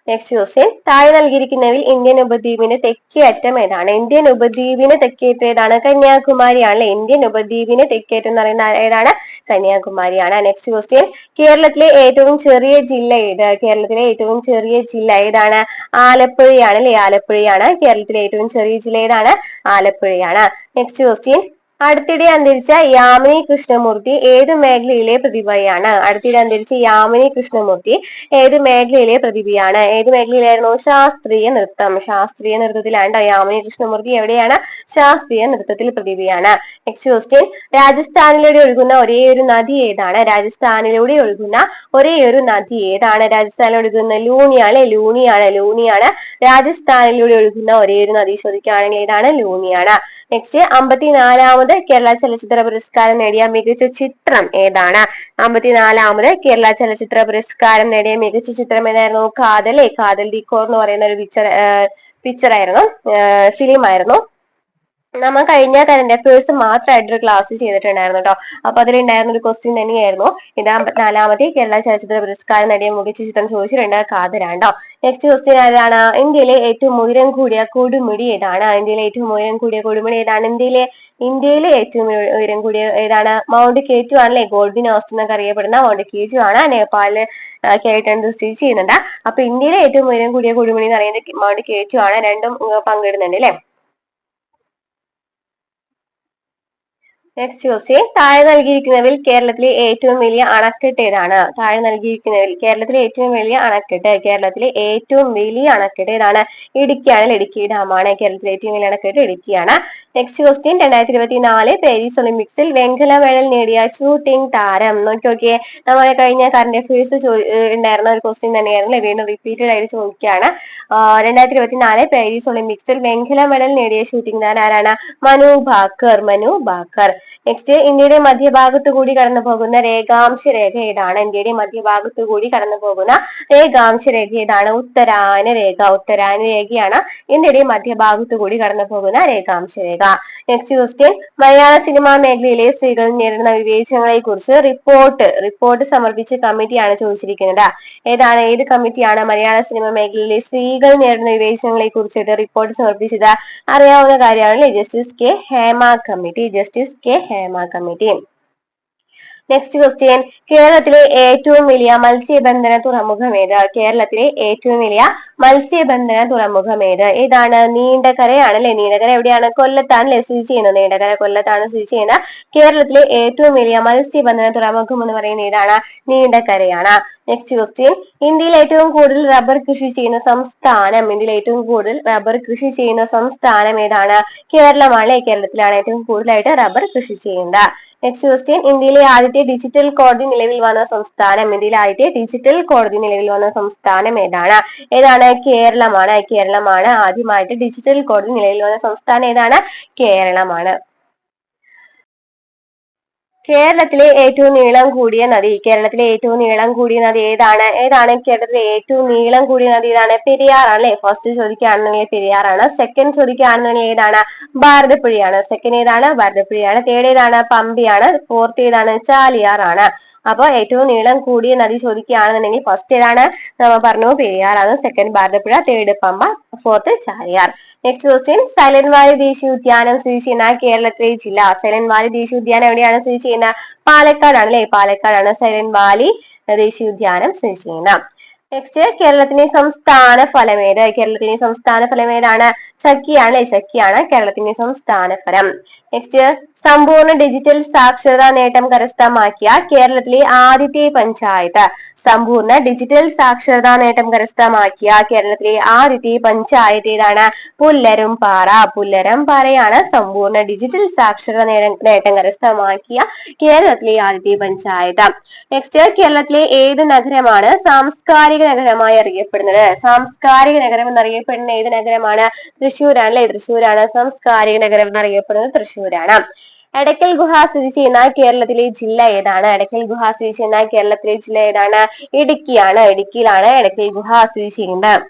നെക്സ്റ്റ് ക്വസ്റ്റ്യൻ, താഴെ നൽകിയിരിക്കുന്നതിൽ ഇന്ത്യൻ ഉപദ്വീപിന്റെ തെക്കേ അറ്റം ഏതാണ്? ഇന്ത്യൻ ഉപദ്വീപിന് തെക്കേറ്റം ഏതാണ്? കന്യാകുമാരിയാണ്. ഇന്ത്യൻ ഉപദ്വീപിന് തെക്കേറ്റം എന്ന് പറയുന്ന ഏതാണ്? കന്യാകുമാരിയാണ്. നെക്സ്റ്റ് ക്വസ്റ്റ്യൻ, കേരളത്തിലെ ഏറ്റവും ചെറിയ ജില്ല ഏത്? കേരളത്തിലെ ഏറ്റവും ചെറിയ ജില്ല ഏതാണ്? ആലപ്പുഴയാണ് അല്ലെ? ആലപ്പുഴയാണ് കേരളത്തിലെ ഏറ്റവും ചെറിയ ജില്ല. ഏതാണ്? ആലപ്പുഴയാണ്. നെക്സ്റ്റ് ക്വസ്റ്റ്യൻ, അടുത്തിടെ അന്തരിച്ച യാമിനി കൃഷ്ണമൂർത്തി ഏതു മേഖലയിലെ പ്രതിഭയാണ്? അടുത്തിടെ അന്തരിച്ച യാമിനി കൃഷ്ണമൂർത്തി ഏത് മേഖലയിലെ പ്രതിഭയാണ്? ഏത് മേഖലയിലായിരുന്നു? ശാസ്ത്രീയ നൃത്തം. ശാസ്ത്രീയ നൃത്തത്തിലാണ് യാമിനി കൃഷ്ണമൂർത്തി. എവിടെയാണ്? ശാസ്ത്രീയ നൃത്തത്തിൽ പ്രതിഭയാണ്. നെക്സ്റ്റ് ക്വസ്റ്റ്യൻ, രാജസ്ഥാനിലൂടെ ഒഴുകുന്ന ഒരേ ഒരു നദി ഏതാണ്? രാജസ്ഥാനിലൂടെ ഒഴുകുന്ന ഒരേ ഒരു നദി ഏതാണ്? രാജസ്ഥാനിലൂടെ ഒഴുകുന്ന ലൂണിയാണ്. ലൂണിയാണ് രാജസ്ഥാനിലൂടെ ഒഴുകുന്ന ഒരേ ഒരു നദി. ചോദിക്കുകയാണെങ്കിൽ ഏതാണ്? ലൂണിയാണ്. നെക്സ്റ്റ്, 54ാമത് കേരള ചലച്ചിത്ര പുരസ്കാരം നേടിയ മികച്ച ചിത്രം ഏതാണ്? 54ാമത് കേരള ചലച്ചിത്ര പുരസ്കാരം നേടിയ മികച്ച ചിത്രം ഏതായിരുന്നു? കാതൽ ദിക്കോർ എന്ന് പറയുന്ന ഒരു പിക്ചർ ആയിരുന്നു, ഫിലിം ആയിരുന്നു. നമ്മൾ കഴിഞ്ഞ കറന്റ് അഫയേഴ്സ് മാത്രമായിട്ടൊരു ക്ലാസ് ചെയ്തിട്ടുണ്ടായിരുന്നു കേട്ടോ. അപ്പൊ അതിലുണ്ടായിരുന്ന ഒരു ക്വസ്റ്റ്യൻ തന്നെയായിരുന്നു ഇത്. 54ാമത്തെ കേരള ചലച്ചിത്ര പുരസ്കാരം നേടിയ മികച്ച ചിത്രം ചോദിച്ചിട്ടുണ്ട്, കാതലാണ്ടോ. നെക്സ്റ്റ് ക്വസ്റ്റ്യൻ ഏതാണ്? ഇന്ത്യയിലെ ഏറ്റവും ഉയരം കൂടിയ കൊടുമുടി ഏതാണ്? ഇന്ത്യയിലെ ഏറ്റവും ഉയരം കൂടിയ കൊടുമുടി ഏതാണ്? ഇന്ത്യയിലെ ഏറ്റവും ഉയരം കൂടിയ ഏതാണ്? മൗണ്ട് കെ2 ആണല്ലേ? ഗോൾഡൻ ഓസ്റ്റ് എന്നൊക്കെ അറിയപ്പെടുന്ന മൗണ്ട് കെ2 ആണ്. നേപ്പാളില് കേട്ടാണ് സ്ഥിതി ചെയ്യുന്നുണ്ട്. അപ്പൊ ഇന്ത്യയിലെ ഏറ്റവും ഉയരം കൂടിയ കൊടുമുടി എന്ന് പറയുന്നത് മൗണ്ട് കെ2 ആണ്. രണ്ടും പങ്കിടുന്നുണ്ട് അല്ലെ? നെക്സ്റ്റ് ക്വസ്റ്റ്യൻ, താഴെ നൽകിയിരിക്കുന്നതിൽ കേരളത്തിലെ ഏറ്റവും വലിയ അണക്കെട്ട് ഏതാണ്? താഴെ നൽകിയിരിക്കുന്നതിൽ കേരളത്തിലെ ഏറ്റവും വലിയ അണക്കെട്ട് ഏതാണ്? ഇടുക്കിയാണ്. ഇടുക്കി ഡാമാണ് കേരളത്തിലെ ഏറ്റവും വലിയ അണക്കെട്ട്. ഇടുക്കിയാണ്. നെക്സ്റ്റ് ക്വസ്റ്റ്യൻ, 2024 പാരീസ് ഒളിമ്പിക്സിൽ വെങ്കല മെഡൽ നേടിയ ഷൂട്ടിംഗ് താരം. നോക്കിയോക്കെ, നമ്മളെ കഴിഞ്ഞ കറന്റ് അഫയേഴ്സ് ഉണ്ടായിരുന്ന ഒരു ക്വസ്റ്റ്യൻ തന്നെയായിരുന്നു. വീണ്ടും റിപ്പീറ്റഡ് ആയിട്ട് ചോദിക്കുകയാണ്. 2024 പാരീസ് ഒളിമ്പിക്സിൽ വെങ്കല മെഡൽ നേടിയ ഷൂട്ടിംഗ് താരം ആരാണ്? മനു ഭാക്കർ. നെക്സ്റ്റ്, ഇന്ത്യയുടെ മധ്യഭാഗത്തു കൂടി കടന്നു പോകുന്ന രേഖാംശ രേഖ ഏതാണ്? ഇന്ത്യയുടെ മധ്യഭാഗത്തു കൂടി കടന്നു പോകുന്ന രേഖാംശ രേഖ ഏതാണ്? ഉത്തരായന രേഖയാണ് ഇന്ത്യയുടെ മധ്യഭാഗത്തു കൂടി കടന്നു പോകുന്ന രേഖാംശ രേഖ. നെക്സ്റ്റ് ക്വസ്റ്റ്യൻ, മലയാള സിനിമാ മേഖലയിലെ സ്ത്രീകൾ നേരിടുന്ന വിവേചനങ്ങളെ കുറിച്ച് റിപ്പോർട്ട് സമർപ്പിച്ച കമ്മിറ്റിയാണ് ചോദിച്ചിരിക്കുന്നത്. ഏത് കമ്മിറ്റിയാണ് മലയാള സിനിമാ മേഖലയിലെ സ്ത്രീകൾ നേരിടുന്ന വിവേചനങ്ങളെ കുറിച്ചിട്ട് റിപ്പോർട്ട് സമർപ്പിച്ചത്? അറിയാവുന്ന കാര്യമാണ്, justice K Hema committee. Next question, കേരളത്തിലെ ഏറ്റവും വലിയ മത്സ്യബന്ധന തുറമുഖം ഏത്? കേരളത്തിലെ ഏറ്റവും വലിയ മത്സ്യബന്ധന തുറമുഖം ഏതാണ്? നീണ്ടകരയാണ് അല്ലെ? നീണ്ടകര എവിടെയാണ്? കൊല്ലത്താണ് സ്ഥിതി ചെയ്യുന്നത്. നീണ്ടകര കൊല്ലത്താണ് സ്ഥിതി ചെയ്യുന്നത്. കേരളത്തിലെ ഏറ്റവും വലിയ മത്സ്യബന്ധന തുറമുഖം എന്ന് പറയുന്നത് ഏതാണ്? നീണ്ടകരയാണ്. നെക്സ്റ്റ് ക്വസ്റ്റ്യൻ, ഇന്ത്യയിൽ ഏറ്റവും കൂടുതൽ റബ്ബർ കൃഷി ചെയ്യുന്ന സംസ്ഥാനം ഏതാണ്? കേരളമാണ്. കേരളത്തിലാണ് ഏറ്റവും കൂടുതലായിട്ട് റബ്ബർ കൃഷി ചെയ്യുന്നത്. നെക്സ്റ്റ് ക്വസ്റ്റ്യൻ, ഇന്ത്യയിലെ ആദ്യത്തെ ഡിജിറ്റൽ കോടതി നിലവിൽ വന്ന സംസ്ഥാനം ഏതാണ്? കേരളമാണ്. ആദ്യമായിട്ട് ഡിജിറ്റൽ കോടതി നിലവിൽ വന്ന സംസ്ഥാനം ഏതാണ്? കേരളമാണ്. കേരളത്തിലെ ഏറ്റവും നീളം കൂടിയ നദി ഏതാണ്? കേരളത്തിലെ ഏറ്റവും നീളം കൂടിയ നദി ഏതാണ്? പെരിയാറാണ്. ഫസ്റ്റ് ചോദിക്കുകയാണെന്നുണ്ടെങ്കിൽ പെരിയാറാണ്. സെക്കൻഡ് ചോദിക്കുകയാണെന്നുണ്ടെങ്കിൽ ഏതാണ്? ഭാരതപ്പുഴയാണ്. തേർഡ് ഏതാണ്? പമ്പയാണ്. ഫോർത്ത് ഏതാണ്? ചാലിയാറാണ്. അപ്പൊ ഏറ്റവും നീളം കൂടിയ നദി ചോദിക്കുകയാണെന്നുണ്ടെങ്കിൽ ഫസ്റ്റ് ഏതാണ്? നമ്മൾ പറഞ്ഞു പെരിയാറാണ്. Second Bharathappuzha, third Pamba, fourth Chaliyar. Next question, silent valley ദേശീയോദ്യാനം സ്ഥിതി ചെയ്യുന്ന കേരളത്തിലെ ജില്ല. സൈലന്റ് വാലി ദേശീയോദ്യാനം എവിടെയാണ് സ്ഥിതി ചെയ്യുന്നത്? പാലക്കാടാണ്. പാലക്കാടാണ് സൈലന്റ് വാലി ദേശീയോദ്യാനം സ്ഥിതി ചെയ്യുന്നത്. നെക്സ്റ്റ്, കേരളത്തിന്റെ സംസ്ഥാന ഫലം ഏതാണ്? ചക്കിയാണ്. കേരളത്തിന്റെ സംസ്ഥാന ഫലം. നെക്സ്റ്റ്, സമ്പൂർണ്ണ ഡിജിറ്റൽ സാക്ഷരതാ നേട്ടം കരസ്ഥമാക്കിയ കേരളത്തിലെ ആദ്യത്തെ പഞ്ചായത്ത്. സമ്പൂർണ്ണ ഡിജിറ്റൽ സാക്ഷരതാ നേട്ടം കരസ്ഥമാക്കിയ കേരളത്തിലെ ആദ്യത്തെ പഞ്ചായത്ത് ഏതാണ്? പുല്ലരംപാറയാണ് സമ്പൂർണ്ണ ഡിജിറ്റൽ സാക്ഷരതാ നേട്ടം കരസ്ഥമാക്കിയ കേരളത്തിലെ ആദ്യത്തെ പഞ്ചായത്ത്. നെക്സ്റ്റ്, കേരളത്തിലെ ഏത് നഗരമാണ് സാംസ്കാരിക നഗരമായി അറിയപ്പെടുന്നത്? സാംസ്കാരിക നഗരം എന്നറിയപ്പെടുന്ന ഏത് നഗരമാണ്? തൃശ്ശൂരാണ്. തൃശ്ശൂരാണ് സാംസ്കാരിക നഗരം എന്നറിയപ്പെടുന്നത്. തൃശ്ശൂരാണ്. എടക്കൽ ഗുഹ സ്ഥിതി ചെയ്യുന്ന കേരളത്തിലെ ജില്ല ഏതാണ്? എടക്കൽ ഗുഹ സ്ഥിതി ചെയ്യുന്ന കേരളത്തിലെ ജില്ല ഏതാണ്? ഇടുക്കിയാണ്. ഇടുക്കിയിലാണ് എടക്കൽ ഗുഹ സ്ഥിതി ചെയ്യുന്നത്.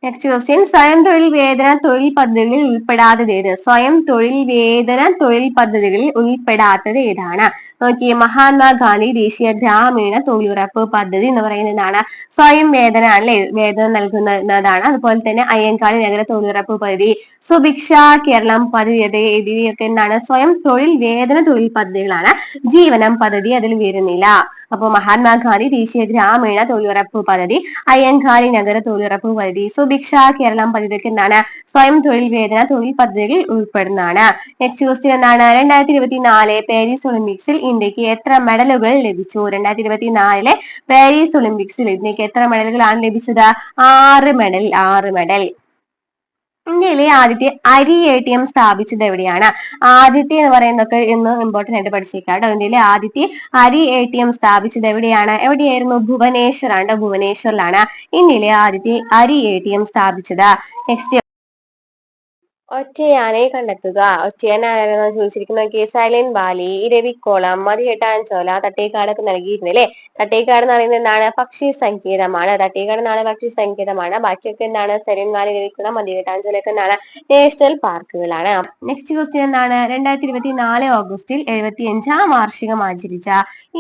നെക്സ്റ്റ് ക്വസ്റ്റ്യൻ, സ്വയം തൊഴിൽ വേതന തൊഴിൽ പദ്ധതികളിൽ ഉൾപ്പെടാത്തത് ഏത്? സ്വയം തൊഴിൽ വേതന തൊഴിൽ പദ്ധതികളിൽ ഉൾപ്പെടാത്തത് ഏതാണ്? നോക്കിയേ, മഹാത്മാഗാന്ധി ദേശീയ ഗ്രാമീണ തൊഴിലുറപ്പ് പദ്ധതി എന്ന് പറയുന്നതാണ് സ്വയം വേതന അല്ലെ, വേതനം നൽകുന്നതാണ്. അതുപോലെ തന്നെ അയ്യൻകാളി നഗര തൊഴിലുറപ്പ് പദ്ധതി, സുഭിക്ഷ കേരളം പദ്ധതി എന്നിവയൊക്കെ എന്താണ്? സ്വയം തൊഴിൽ വേതന തൊഴിൽ പദ്ധതികളാണ്. ജീവനം പദ്ധതി അതിൽ വരുന്നില്ല. അപ്പോൾ മഹാത്മാഗാന്ധി ദേശീയ ഗ്രാമീണ തൊഴിലുറപ്പ് പദ്ധതി, അയ്യൻകാളി നഗര തൊഴിലുറപ്പ് പദ്ധതി, സുഭിക്ഷ കേരളം പദ്ധതിയൊക്കെ എന്താണ്? സ്വയം തൊഴിൽ വേതന തൊഴിൽ പദ്ധതികളിൽ ഉൾപ്പെടുന്നതാണ്. നെക്സ്റ്റ് ക്വസ്റ്റ്യൻ എന്താണ്? 2024 പാരീസ് ഒളിമ്പിക്സിൽ ഇന്ത്യക്ക് എത്ര മെഡലുകൾ ലഭിച്ചു? 2024 പാരീസ് ഒളിമ്പിക്സിൽ ഇന്ത്യക്ക് എത്ര മെഡലുകളാണ് ലഭിച്ചത്? 6 മെഡൽ. 6 മെഡൽ. ഇന്ത്യയിലെ ആദ്യത്തെ അരി ATM സ്ഥാപിച്ചത് എവിടെയാണ്? ആദ്യത്തെ എന്ന് പറയുന്നതൊക്കെ ഇന്ന് ഇമ്പോർട്ടന്റ് ആയിട്ട് പഠിച്ചേക്കാം കേട്ടോ. ഇന്ത്യയിലെ ആദ്യത്തെ അരി ATM സ്ഥാപിച്ചത് എവിടെയാണ്? എവിടെയായിരുന്നു? ഭുവനേശ്വർ ആണ്. ഭുവനേശ്വറിലാണ് ഇന്ത്യയിലെ ആദ്യത്തെ അരി ATM സ്ഥാപിച്ചത്. നെക്സ്റ്റ്, ഒറ്റയാനെ കണ്ടെത്തുക. ഒറ്റയാൻ ആരാണെന്ന് ചോദിച്ചിരിക്കുന്നത് സൈലന്റ് വാലി, ഇരവിക്കോളം, മതികെട്ടാൻ ചോല, തട്ടേക്കാടൊക്കെ നൽകിയിരുന്നില്ലേ. തട്ടേക്കാട് എന്ന് പറയുന്നത് എന്താണ്? പക്ഷി സങ്കേതമാണ്. തട്ടേക്കാട് എന്നാണ് പക്ഷി സങ്കേതമാണ്. ബാക്കിയൊക്കെ എന്താണ്? സൈലന്റ് വാലി, ഇരവിക്കുളം, മതികെട്ടാൻ ചോലയൊക്കെ എന്താണ്? നാഷണൽ പാർക്കുകളാണ്. നെക്സ്റ്റ് ക്വസ്റ്റ്യൻ എന്താണ്? 2024 ഓഗസ്റ്റിൽ 75ാം വാർഷികം ആചരിച്ച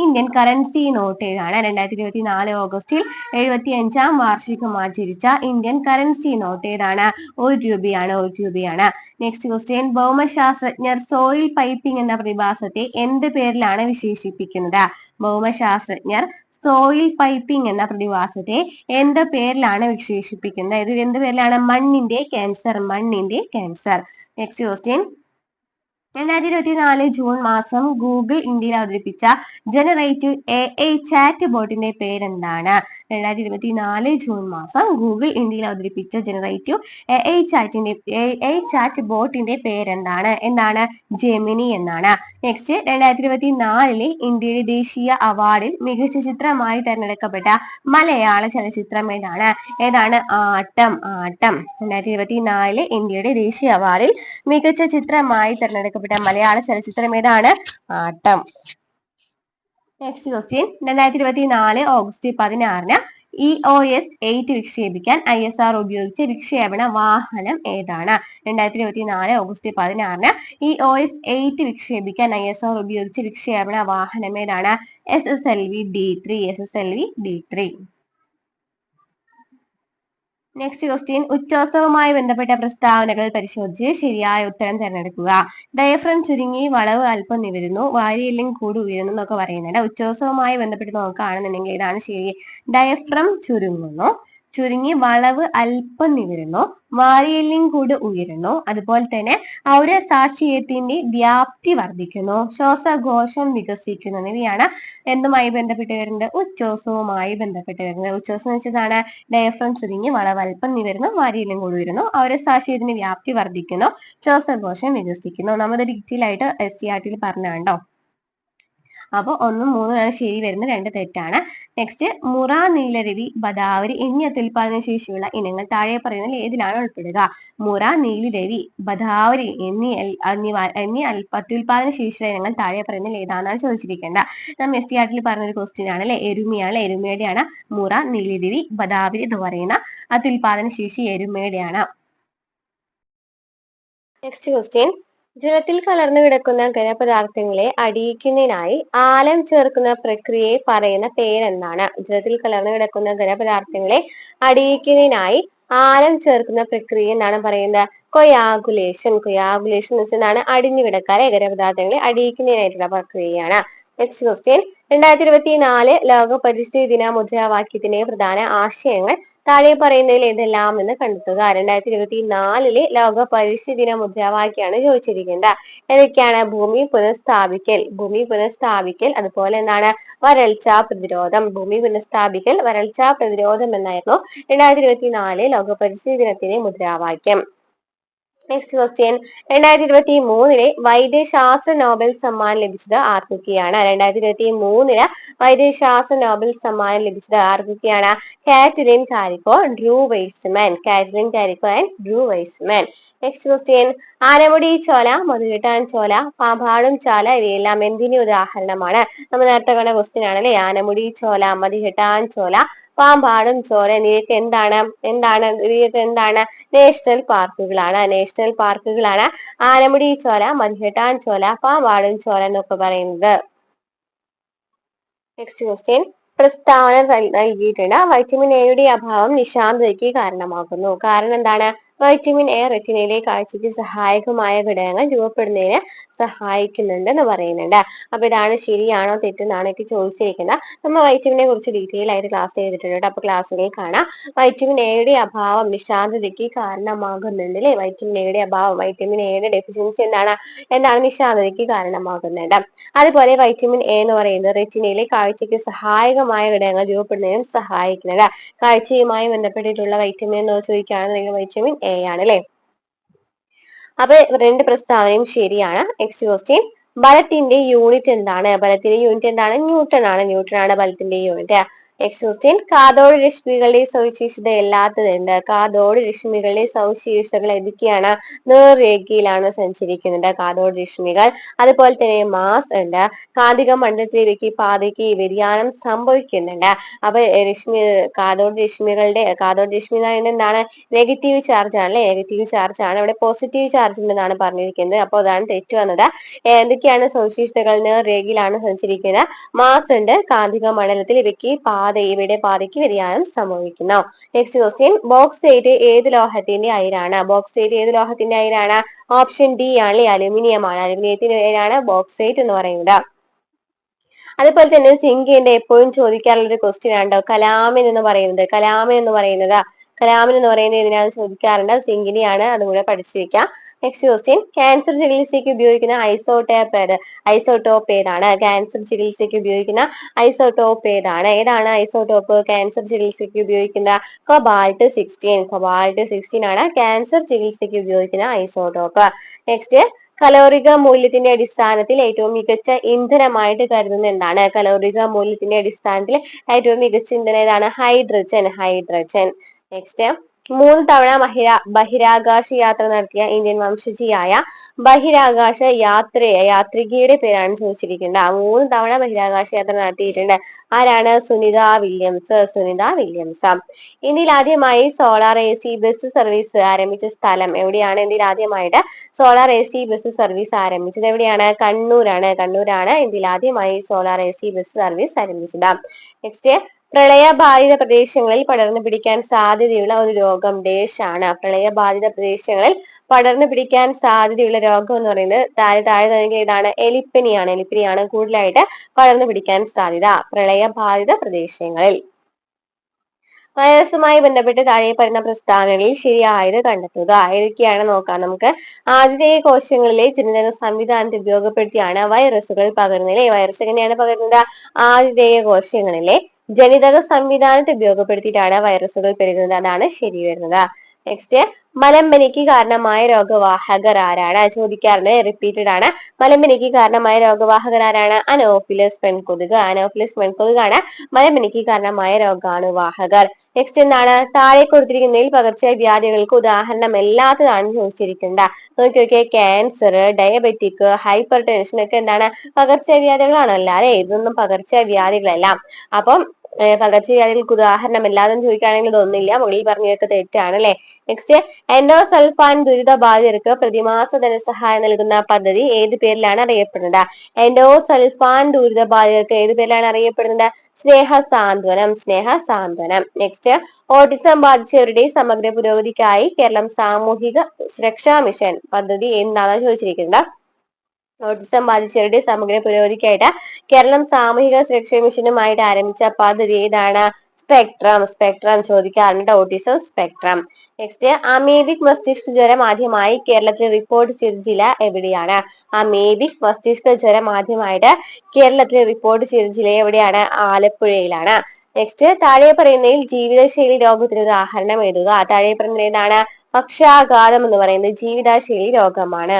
ഇന്ത്യൻ കറൻസി നോട്ട് ഏതാണ്? 2024 ഓഗസ്റ്റിൽ 75ാം വാർഷികം ആചരിച്ച ഇന്ത്യൻ കറൻസി നോട്ട് ഏതാണ്? 1 രൂപയാണ്. 1 രൂപയാണ്. നെക്സ്റ്റ് ക്വസ്റ്റ്യൻ, ഭൗമശാസ്ത്രജ്ഞർ സോയിൽ പൈപ്പിംഗ് എന്ന പ്രതിഭാസത്തെ എന്ത് പേരിലാണ് വിശേഷിപ്പിക്കുന്നത്? ഭൗമശാസ്ത്രജ്ഞർ സോയിൽ പൈപ്പിംഗ് എന്ന പ്രതിഭാസത്തെ എന്ത് പേരിലാണ് വിശേഷിപ്പിക്കുന്നത്? ഇത് എന്ത് പേരിലാണ്? മണ്ണിന്റെ ക്യാൻസർ. മണ്ണിന്റെ ക്യാൻസർ. നെക്സ്റ്റ് ക്വസ്റ്റ്യൻ, 2024 ജൂൺ മാസം ഗൂഗിൾ ഇന്ത്യയിൽ അവതരിപ്പിച്ച ജനറേറ്റീവ് AI ചാറ്റ് ബോട്ടിന്റെ പേരെന്താണ്? 2024 ജൂൺ മാസം ഗൂഗിൾ ഇന്ത്യയിൽ അവതരിപ്പിച്ച ജനറേറ്റീവ് AI ചാറ്റ് ബോട്ടിന്റെ പേരെന്താണ്? എന്താണ്? ജെമിനി എന്നാണ്. നെക്സ്റ്റ്, 2024 ഇന്ത്യയുടെ ദേശീയ അവാർഡിൽ മികച്ച ചിത്രമായി തെരഞ്ഞെടുക്കപ്പെട്ട മലയാള ചലച്ചിത്രം ഏതാണ്? ഏതാണ്? ആട്ടം. ആട്ടം. 2024 ഇന്ത്യയുടെ ദേശീയ അവാർഡിൽ മികച്ച ചിത്രമായി തെരഞ്ഞെടുക്കപ്പെട്ട മലയാള ചലച്ചിത്രം ഏതാണ്? ആട്ടം. Next question, 2024 August 16 EOS 8 വിക്ഷേപിക്കാൻ ISR ഉപയോഗിച്ച വിക്ഷേപണ വാഹനം ഏതാണ്? 2024 ഓഗസ്റ്റ് 16 EOS 8 വിക്ഷേപിക്കാൻ ISR ഉപയോഗിച്ച വിക്ഷേപണ വാഹനം ഏതാണ്? SSLV D3. SSLV D3. Next question, ഉച്ചോത്സവവുമായി ബന്ധപ്പെട്ട പ്രസ്താവനകൾ പരിശോധിച്ച് ശരിയായ ഉത്തരം തിരഞ്ഞെടുക്കുക. ഡയഫ്രം ചുരുങ്ങി വളവ് അല്പം നിവരുന്നു, വാരിയെല്ലും കൂടി ഉയരുന്നു എന്നൊക്കെ പറയുന്നുണ്ട്. ഉച്ചോത്സവവുമായി ബന്ധപ്പെട്ട് നോക്കുകയാണെന്നുണ്ടെങ്കിൽ ഇതാണ് ശരി. ഡയഫ്രം ചുരുങ്ങുന്നു, ചുരുങ്ങി വളവ് അല്പം നിവരുന്നു, വാരിയെല്ലും കൂടി ഉയരുന്നു, അതുപോലെ തന്നെ ഔരസാക്ഷ്യത്തിന്റെ വ്യാപ്തി വർദ്ധിക്കുന്നു, ശ്വാസകോശം വികസിക്കുന്നു എന്നിവയാണ് എന്തുമായി ബന്ധപ്പെട്ട് വരുന്നത്? ഉച്ചോത്സവവുമായി ബന്ധപ്പെട്ട് വരുന്നത്. ഉച്ചോത്സവം എന്ന് വെച്ചതാണ് ഡയഫ്രം ചുരുങ്ങി വളവ് അല്പം നിവരുന്നു, വാരിയെല്ലും കൂടി ഉയരുന്നു, ഔരസാക്ഷ്യത്തിന്റെ വ്യാപ്തി വർദ്ധിക്കുന്നു, ശ്വാസകോശം വികസിക്കുന്നു. നമ്മൾ ഡീറ്റെയിൽ ആയിട്ട് SCERT പറഞ്ഞാണ്ടോ. അപ്പൊ 1, 3 ആണ് ശരി വരുന്നത്, 2 തെറ്റാണ്. നെക്സ്റ്റ്, മുറ, നീലരവി, ബദാവരി എന്നീ അത്യുൽപാദന ശേഷിയുള്ള ഇനങ്ങൾ താഴെ പറയുന്നതിൽ ഏതിലാണ് ഉൾപ്പെടുക? മുറ, നീലരവി, ബദാവരി എന്നീ അത്യുൽപാദന ശേഷിയുള്ള ഇനങ്ങൾ താഴെ പറയുന്നതിൽ ഏതാണെന്നാണ് ചോദിച്ചിരിക്കേണ്ടത്. നമ്മൾ SCERT പറഞ്ഞൊരു ക്വസ്റ്റ്യൻ ആണ് അല്ലെ. എരുമയാണ്. എരുമയുടെയാണ് മുറ, നീലരവി, ബദാവരി എന്ന് പറയുന്ന അത്യുൽപാദന ശേഷി എരുമയുടെയാണ്. നെക്സ്റ്റ് ക്വസ്റ്റ്യൻ, ജലത്തിൽ കലർന്നു കിടക്കുന്ന ഖരപദാർത്ഥങ്ങളെ അടിയിക്കുന്നതിനായി ആലം ചേർക്കുന്ന പ്രക്രിയയെ പറയുന്ന പേരെന്താണ്? ജലത്തിൽ കലർന്നു കിടക്കുന്ന ഖരപദാർത്ഥങ്ങളെ അടിയിക്കുന്നതിനായി ആലം ചേർക്കുന്ന പ്രക്രിയ എന്താണ് പറയുന്നത്? കൊയാഗുലേഷൻ. കൊയാഗുലേഷൻ എന്ന് വെച്ചാൽ അടിഞ്ഞു കിടക്കാതെ ഖരപദാർത്ഥങ്ങളെ അടിയിക്കുന്നതിനായിട്ടുള്ള പ്രക്രിയയാണ്. നെക്സ്റ്റ് ക്വസ്റ്റ്യൻ, 2024 ലോക പരിസ്ഥിതി ദിന മുദ്രാവാക്യത്തിന്റെ പ്രധാന ആശയങ്ങൾ താഴെ പറയുന്നതിൽ ഏതെല്ലാം എന്ന് കണ്ടെത്തുക. 2024 ലോക പരിസ്ഥിതി ദിന മുദ്രാവാക്യമാണ് ചോദിച്ചിരിക്കുന്നത്. ഏതൊക്കെയാണ്? ഭൂമി പുനഃസ്ഥാപിക്കൽ, ഭൂമി പുനഃസ്ഥാപിക്കൽ, അതുപോലെ എന്താണ്? വരൾച്ച പ്രതിരോധം. ഭൂമി പുനഃസ്ഥാപിക്കൽ, വരൾച്ച പ്രതിരോധം എന്നായിരുന്നു 2024 ലോക പരിസ്ഥിതി ദിനത്തിന്റെ മുദ്രാവാക്യം. നെക്സ്റ്റ് ക്വസ്റ്റ്യൻ, 2023 വൈദ്യശാസ്ത്ര നോബൽ സമ്മാനം ലഭിച്ചത് ആർക്കൊക്കെയാണ്? 2023 വൈദ്യശാസ്ത്ര നോബൽ സമ്മാനം ലഭിച്ചത് ആർക്കൊക്കെയാണ്? Katalin Kariko, Drew Weissman. Katalin Kariko and Drew Weissman. Next question, Anamudi ചോല, മധുകിട്ടാൻ ചോല, പാമ്പാടും ചോല ഇവയെല്ലാം എന്തിന്റെ ഉദാഹരണമാണ്? നമ്മൾ നേരത്തെ കണ്ട ക്വസ്റ്റ്യൻ ആണല്ലേ, ആനമുടി ചോല, മധുകിട്ടാൻ ചോല, പാമ്പാടും ചോല എന്നിവയൊക്കെ ഇവയൊക്കെ എന്താണ്? നാഷണൽ പാർക്കുകളാണ്. നാഷണൽ പാർക്കുകളാണ് ആനമുടി ചോല, മധുകിട്ടാൻ ചോല, പാമ്പാടും ചോല എന്നൊക്കെ പറയുന്നത്. നെക്സ്റ്റ് ക്വസ്റ്റ്യൻ, പ്രസ്താവന നൽകിയിട്ടുണ്ട്. വൈറ്റമിൻ എയുടെ അഭാവം നിശാന്തതയ്ക്ക് കാരണമാകുന്നു. കാരണം എന്താണ്? വൈറ്റമിൻ എ റെറ്റിനയിലെ കാഴ്ചയ്ക്ക് സഹായകമായ ഘടകങ്ങൾ രൂപപ്പെടുന്നതിന് സഹായിക്കുന്നുണ്ട് എന്ന് പറയുന്നുണ്ട്. അപ്പൊ ഇതാണ് ശരിയാണോ തെറ്റെന്നാണ് എനിക്ക് ചോദിച്ചിരിക്കുന്നത്. നമ്മൾ വൈറ്റമിനെ കുറിച്ച് ഡീറ്റെയിൽ ആയിട്ട് ക്ലാസ് ചെയ്തിട്ടുണ്ട്. അപ്പൊ ക്ലാസ്സുകളിൽ കാണാം. വൈറ്റമിൻ എയുടെ അഭാവം നിശാന്തതയ്ക്ക് കാരണമാകുന്നുണ്ട് അല്ലെ. വൈറ്റമിൻ എയുടെ അഭാവം, വൈറ്റമിൻ എയുടെ ഡെഫിഷ്യൻസി എന്താണ് നിശാന്തതയ്ക്ക് കാരണമാകുന്നുണ്ട്. അതുപോലെ വൈറ്റമിൻ എ എന്ന് പറയുന്നത് റെറ്റിനയിലെ കാഴ്ചയ്ക്ക് സഹായകമായ ഘടകങ്ങൾ രൂപപ്പെടുന്നതിനും സഹായിക്കുന്നുണ്ട്. കാഴ്ചയുമായി ബന്ധപ്പെട്ടിട്ടുള്ള വൈറ്റമിൻ എന്ന് ചോദിക്കുകയാണെങ്കിൽ വൈറ്റമിൻ എ ആണ് അല്ലെ. അപ്പൊ രണ്ട് പ്രസ്താവനയും ശരിയാണ്. നെക്സ്റ്റ് ക്വസ്റ്റ്യൻ, ബലത്തിന്റെ യൂണിറ്റ് എന്താണ്? ബലത്തിന്റെ യൂണിറ്റ് എന്താണ്? ന്യൂട്ടൺ ആണ്. ന്യൂട്ടൺ ആണ് ബലത്തിന്റെ യൂണിറ്റ്. നെക്സ്റ്റ് ക്വസ്റ്റ്യൻ, കാഥോഡ് രശ്മികളുടെ സവിശേഷത അല്ലാത്തതുണ്ട്. കാഥോഡ് രശ്മികളുടെ സവിശേഷതകൾ ഏതൊക്കെയാണ്? നേർരേഖയിലാണ് സഞ്ചരിക്കുന്നത് കാഥോഡ് രശ്മികൾ. അതുപോലെ തന്നെ മാസ് ഉണ്ട്. കാന്തിക മണ്ഡലത്തിൽ ഇവയ്ക്ക് പാതയ്ക്ക് വ്യതിയാനം സംഭവിക്കുന്നുണ്ട്. അപ്പൊ കാഥോഡ് രശ്മി എന്ന് പറയുന്നത് എന്താണ്? നെഗറ്റീവ് ചാർജ് ആണ് അല്ലെ. നെഗറ്റീവ് ചാർജ് ആണ്. ഇവിടെ പോസിറ്റീവ് ചാർജ് ഉണ്ടെന്നാണ് പറഞ്ഞിരിക്കുന്നത്. അപ്പോൾ അതാണ് തെറ്റ് വന്നത്. എന്തൊക്കെയാണ് സവിശേഷതകൾ? നേർരേഖയിലാണ് സഞ്ചരിക്കുന്നത്. മാസ് ഉണ്ട്. കാന്തിക മണ്ഡലത്തിൽ ഇവയുടെ പാതയ്ക്ക് വ്യതിയാനം സംഭവിക്കുന്നു. നെക്സ്റ്റ് ക്വസ്റ്റ്യൻ, ബോക്സൈറ്റ് ഏത് ലോഹത്തിന്റെ അയിരാണ്? ബോക്സൈറ്റ് ഏത് ലോഹത്തിന്റെ അയിരാണ്? ഓപ്ഷൻ ഡി ആണ്, അലുമിനിയം ആണ്. അലുമിനിയത്തിന്റെ പേരാണ് ബോക്സൈറ്റ് എന്ന് പറയുന്നത്. അതുപോലെ തന്നെ സിങ്കിന്റെ എപ്പോഴും ചോദിക്കാറുള്ള ഒരു ക്വസ്റ്റ്യൻ ആണോ കലാമിൻ എന്ന് പറയുന്നത്. കലാമിൻ എന്ന് പറയുന്നത് ഇതിനകത്ത് ചോദിക്കാറുണ്ട്. സിങ്കിനെയാണ്. അതും കൂടെ പഠിച്ചു വെക്കാം. നെക്സ്റ്റ് ക്വസ്റ്റ്യൻ, ക്യാൻസർ ചികിത്സയ്ക്ക് ഉപയോഗിക്കുന്ന ഐസോട്ടോപ്പ് ഏതാണ്? ക്യാൻസർ ചികിത്സയ്ക്ക് ഉപയോഗിക്കുന്ന ഐസോട്ടോപ്പ് ഏതാണ്? ഏതാണ് ഐസോട്ടോപ്പ് ക്യാൻസർ ചികിത്സയ്ക്ക് ഉപയോഗിക്കുന്ന? കൊബാൾട്ട് 16 ആണ് ക്യാൻസർ ചികിത്സയ്ക്ക് ഉപയോഗിക്കുന്ന ഐസോട്ടോപ്പ്. നെക്സ്റ്റ്, കലോറിക മൂല്യത്തിന്റെ അടിസ്ഥാനത്തിൽ ഏറ്റവും മികച്ച ഇന്ധനമായിട്ട് കരുതുന്ന എന്താണ്? കലോറിക മൂല്യത്തിന്റെ അടിസ്ഥാനത്തിൽ ഏറ്റവും മികച്ച ഇന്ധനം ഏതാണ്? ഹൈഡ്രജൻ. നെക്സ്റ്റ്, 3 തവണ ബഹിരാകാശ യാത്ര നടത്തിയ ഇന്ത്യൻ വംശജയായ ബഹിരാകാശ യാത്രികയുടെ പേരാണ് ചോദിച്ചിരിക്കുന്നത്. 3 തവണ ബഹിരാകാശ യാത്ര നടത്തിയിട്ടുണ്ട്. ആരാണ്? സുനിത വില്യംസ്. ഇന്ത്യയിൽ ആദ്യമായി സോളാർ AC ബസ് സർവീസ് ആരംഭിച്ച സ്ഥലം എവിടെയാണ്? ഇന്ത്യയിൽ ആദ്യമായിട്ട് സോളാർ AC ബസ് സർവീസ് ആരംഭിച്ചത് എവിടെയാണ്? കണ്ണൂരാണ്. ഇന്ത്യയിൽ ആദ്യമായി സോളാർ AC ബസ് സർവീസ് ആരംഭിച്ചത്. നെക്സ്റ്റ്, പ്രളയബാധിത പ്രദേശങ്ങളിൽ പടർന്നു പിടിക്കാൻ സാധ്യതയുള്ള ഒരു രോഗം ആണ്. പ്രളയബാധിത പ്രദേശങ്ങളിൽ പടർന്നു പിടിക്കാൻ സാധ്യതയുള്ള രോഗം എന്ന് പറയുന്നത് താഴെ നൽകിയ ഏതാണ്? എലിപ്പനിയാണ് കൂടുതലായിട്ട് പടർന്നു പിടിക്കാൻ സാധ്യത പ്രളയബാധിത പ്രദേശങ്ങളിൽ. വൈറസുമായി ബന്ധപ്പെട്ട് താഴെ പറയുന്ന പ്രസ്താവനകളിൽ ശരിയായത് കണ്ടെത്തുക. ഏതൊക്കെയാണ് നോക്കാം നമുക്ക്. ആതിഥേയ കോശങ്ങളിലെ ജനിതക സംവിധാനത്തെ ഉപയോഗപ്പെടുത്തിയാണ് വൈറസുകൾ പകരുന്നത്. വൈറസ് എങ്ങനെയാണ് പകരുന്നത്? ആതിഥേയ കോശങ്ങളിലെ ജനിതക സംവിധാനത്തെ ഉപയോഗപ്പെടുത്തിയിട്ടാണ് വൈറസുകൾ പെരുകുന്നത്. അതാണ് ശരി വരുന്നത്. നെക്സ്റ്റ്, മലമ്പനിക്ക് കാരണമായ രോഗവാഹകർ ആരാണ്? ചോദിക്കാറുണ്ട്. റിപ്പീറ്റഡ് ആണ്. മലമ്പനിക്ക് കാരണമായ രോഗവാഹകർ ആരാണ്? അനോഫിലസ് പെൺകൊതുകാണ് മലമ്പനിക്ക് കാരണമായ രോഗാണുവാഹകർ. നെക്സ്റ്റ് എന്താണ്? താഴെ കൊടുത്തിരിക്കുന്നതിൽ പകർച്ചവ്യാധികൾക്ക് ഉദാഹരണമല്ലാത്തതാണ് ചോദിച്ചിരിക്കുന്നത്. നോക്കിയൊക്കെ, ക്യാൻസർ, ഡയബറ്റിക്, ഹൈപ്പർ ടെൻഷൻ ഒക്കെ എന്താണ്? പകർച്ചവ്യാധികളാണല്ലോ അല്ലെ. ഇതൊന്നും പകർച്ചവ്യാധികളല്ല. അപ്പം പകർച്ചവ്യാധികൾക്ക് ഉദാഹരണമല്ലാതെ ചോദിക്കുകയാണെങ്കിൽ ഇതൊന്നുമില്ല. മുകളിൽ പറഞ്ഞതൊക്കെ തെറ്റാണ് അല്ലെ. നെക്സ്റ്റ്, എൻഡോസൾഫാൻ ദുരിതബാധിതർക്ക് പ്രതിമാസ ധനസഹായം നൽകുന്ന പദ്ധതി ഏത് പേരിലാണ് അറിയപ്പെടുന്നത്? എൻഡോസൾഫാൻ ദുരിതബാധിതർക്ക് ഏത് പേരിലാണ് അറിയപ്പെടുന്നത്? സ്നേഹസാന്ത്വനം. നെക്സ്റ്റ്, ഓട്ടിസം ബാധിച്ചവരുടെ സമഗ്ര പുരോഗതിക്കായി കേരളം സാമൂഹിക സുരക്ഷാ മിഷൻ പദ്ധതി എന്നാണ് ചോദിച്ചിരിക്കുന്നത്. ഓട്ടിസം ബാധിച്ചവരുടെ സമഗ്ര പുരോഗതിക്കായിട്ട് കേരളം സാമൂഹിക സുരക്ഷാ മിഷനുമായിട്ട് ആരംഭിച്ച പദ്ധതി ഏതാണ്? സ്പെക്ട്രം ചോദിക്കാറുണ്ട്. Autism spectrum. നെക്സ്റ്റ്, അമീബിക് മസ്തിഷ്ക ജ്വരം ആദ്യമായി കേരളത്തിൽ റിപ്പോർട്ട് ചെയ്ത ജില്ല എവിടെയാണ്? അമീബിക് മസ്തിഷ്ക ജ്വരം ആദ്യമായിട്ട് കേരളത്തിൽ റിപ്പോർട്ട് ചെയ്ത ജില്ല എവിടെയാണ്? ആലപ്പുഴയിലാണ്. നെക്സ്റ്റ്, താഴെ പറയുന്നതിൽ ജീവിതശൈലി രോഗത്തിന് ഉദാഹരണം എഴുതുക. താഴെ പറയുന്നത് ഏതാണ്? പക്ഷാഘാതം എന്ന് പറയുന്നത് ജീവിതശൈലി രോഗമാണ്.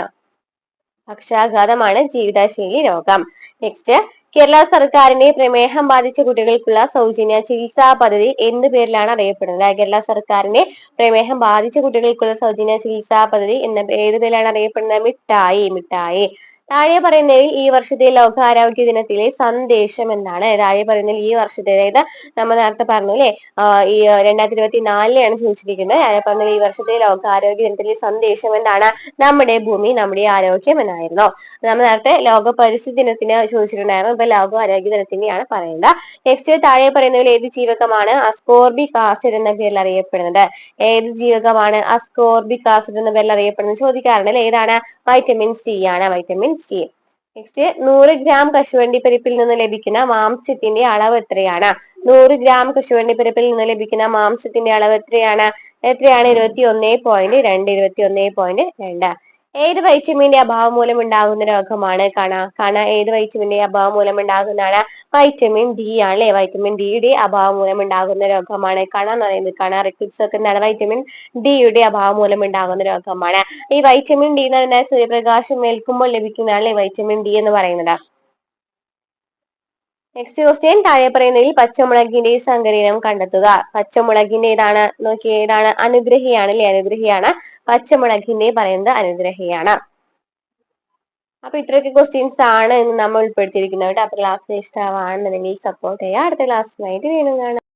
ജീവിതശൈലി രോഗം. നെക്സ്റ്റ്, കേരള സർക്കാരിന്റെ പ്രമേഹം ബാധിച്ച കുട്ടികൾക്കുള്ള സൗജന്യ ചികിത്സാ പദ്ധതി എന്ത് പേരിലാണ് അറിയപ്പെടുന്നത്? കേരള സർക്കാരിന്റെ പ്രമേഹം ബാധിച്ച കുട്ടികൾക്കുള്ള സൗജന്യ ചികിത്സാ പദ്ധതി ഏത് പേരിലാണ് അറിയപ്പെടുന്നത്? മിഠായി. താഴെ പറയുന്നതിൽ ഈ വർഷത്തെ ലോകാരോഗ്യ ദിനത്തിലെ സന്ദേശം എന്താണ്? താഴെ പറയുന്നതിൽ ഈ വർഷത്തെ, അതായത് നമ്മൾ നേരത്തെ പറഞ്ഞു അല്ലെ, ഈ 2024 ചോദിച്ചിരിക്കുന്നത്. താഴെ പറഞ്ഞതിൽ ഈ വർഷത്തെ ലോകാരോഗ്യ ദിനത്തിലെ സന്ദേശം എന്താണ്? നമ്മുടെ ഭൂമി നമ്മുടെ ആരോഗ്യം എന്നായിരുന്നു. നമ്മൾ നേരത്തെ ലോക പരിസ്ഥിതി ദിനത്തിന് ചോദിച്ചിട്ടുണ്ടായിരുന്നു. ഇപ്പൊ ലോക ആരോഗ്യ ദിനത്തിനെയാണ് പറയുന്നത്. നെക്സ്റ്റ്, താഴെ പറയുന്നതിൽ ഏത് ജീവകമാണ് അസ്കോർബിക് ആസിഡ് എന്ന പേരിൽ അറിയപ്പെടുന്നത്? ഏത് ജീവകമാണ് അസ്കോർബിക് ആസിഡ് എന്ന പേരിൽ അറിയപ്പെടുന്നത് ചോദിക്കാറുണ്ട് അല്ലെ. ഏതാണ്? വൈറ്റമിൻ സി ആണ്. Vitamin C. നെക്സ്റ്റ്, 100 ഗ്രാം കശുവണ്ടി പരിപ്പിൽ നിന്ന് ലഭിക്കുന്ന മാംസ്യത്തിന്റെ അളവ് എത്രയാണ്? 100 ഗ്രാം കശുവണ്ടി പരിപ്പിൽ നിന്ന് ലഭിക്കുന്ന മാംസ്യത്തിന്റെ അളവ് എത്രയാണ്? 21.2. 21.2. ഏത് വൈറ്റമിന്റെ അഭാവം മൂലം ഉണ്ടാകുന്ന രോഗമാണ് കണ? ഏത് വൈറ്റമിന്റെ അഭാവം മൂലം ഉണ്ടാകുന്നതാണ്? വൈറ്റമിൻ ഡി ആണ് അല്ലെ. വൈറ്റമിൻ ഡിയുടെ അഭാവം മൂലം ഉണ്ടാകുന്ന രോഗമാണ് കണ എന്ന് പറയുന്നത്. കണ റിക്കറ്റ്സ് ഒക്കെ എന്താണ്? വൈറ്റമിൻ ഡിയുടെ അഭാവം മൂലം ഉണ്ടാകുന്ന രോഗമാണ്. ഈ വൈറ്റമിൻ ഡി എന്ന് പറയുന്നത് സൂര്യപ്രകാശം ഏൽക്കുമ്പോൾ ലഭിക്കുന്നതാണ് അല്ലെ വൈറ്റമിൻ ഡി എന്ന് പറയുന്നത്. നെക്സ്റ്റ് ക്വസ്റ്റ്യൻ, താഴെ പറയുന്നതിൽ പച്ചമുളകിന്റെ സങ്കരയിനം കണ്ടെത്തുക. പച്ചമുളകിന്റെ ഏതാണ്? നോക്കിയേ, ഏതാണ്? അനുഗ്രഹിയാണ് അല്ലെ. അനുഗ്രഹിയാണ്. പച്ചമുളകിന്റെ പറയുന്നത് അനുഗ്രഹിയാണ്. അപ്പൊ ഇത്രയൊക്കെ ക്വസ്റ്റ്യൻസ് ആണ് ഇന്ന് നമ്മൾ ഉൾപ്പെടുത്തിയിരിക്കുന്നത് കേട്ടോ. അപ്പൊ ക്ലാസ് ഇഷ്ടമാണെന്നുണ്ടെങ്കിൽ സപ്പോർട്ട് ചെയ്യുക. അടുത്ത ക്ലാസ്സുമായിട്ട് വീണ്ടും കാണാം.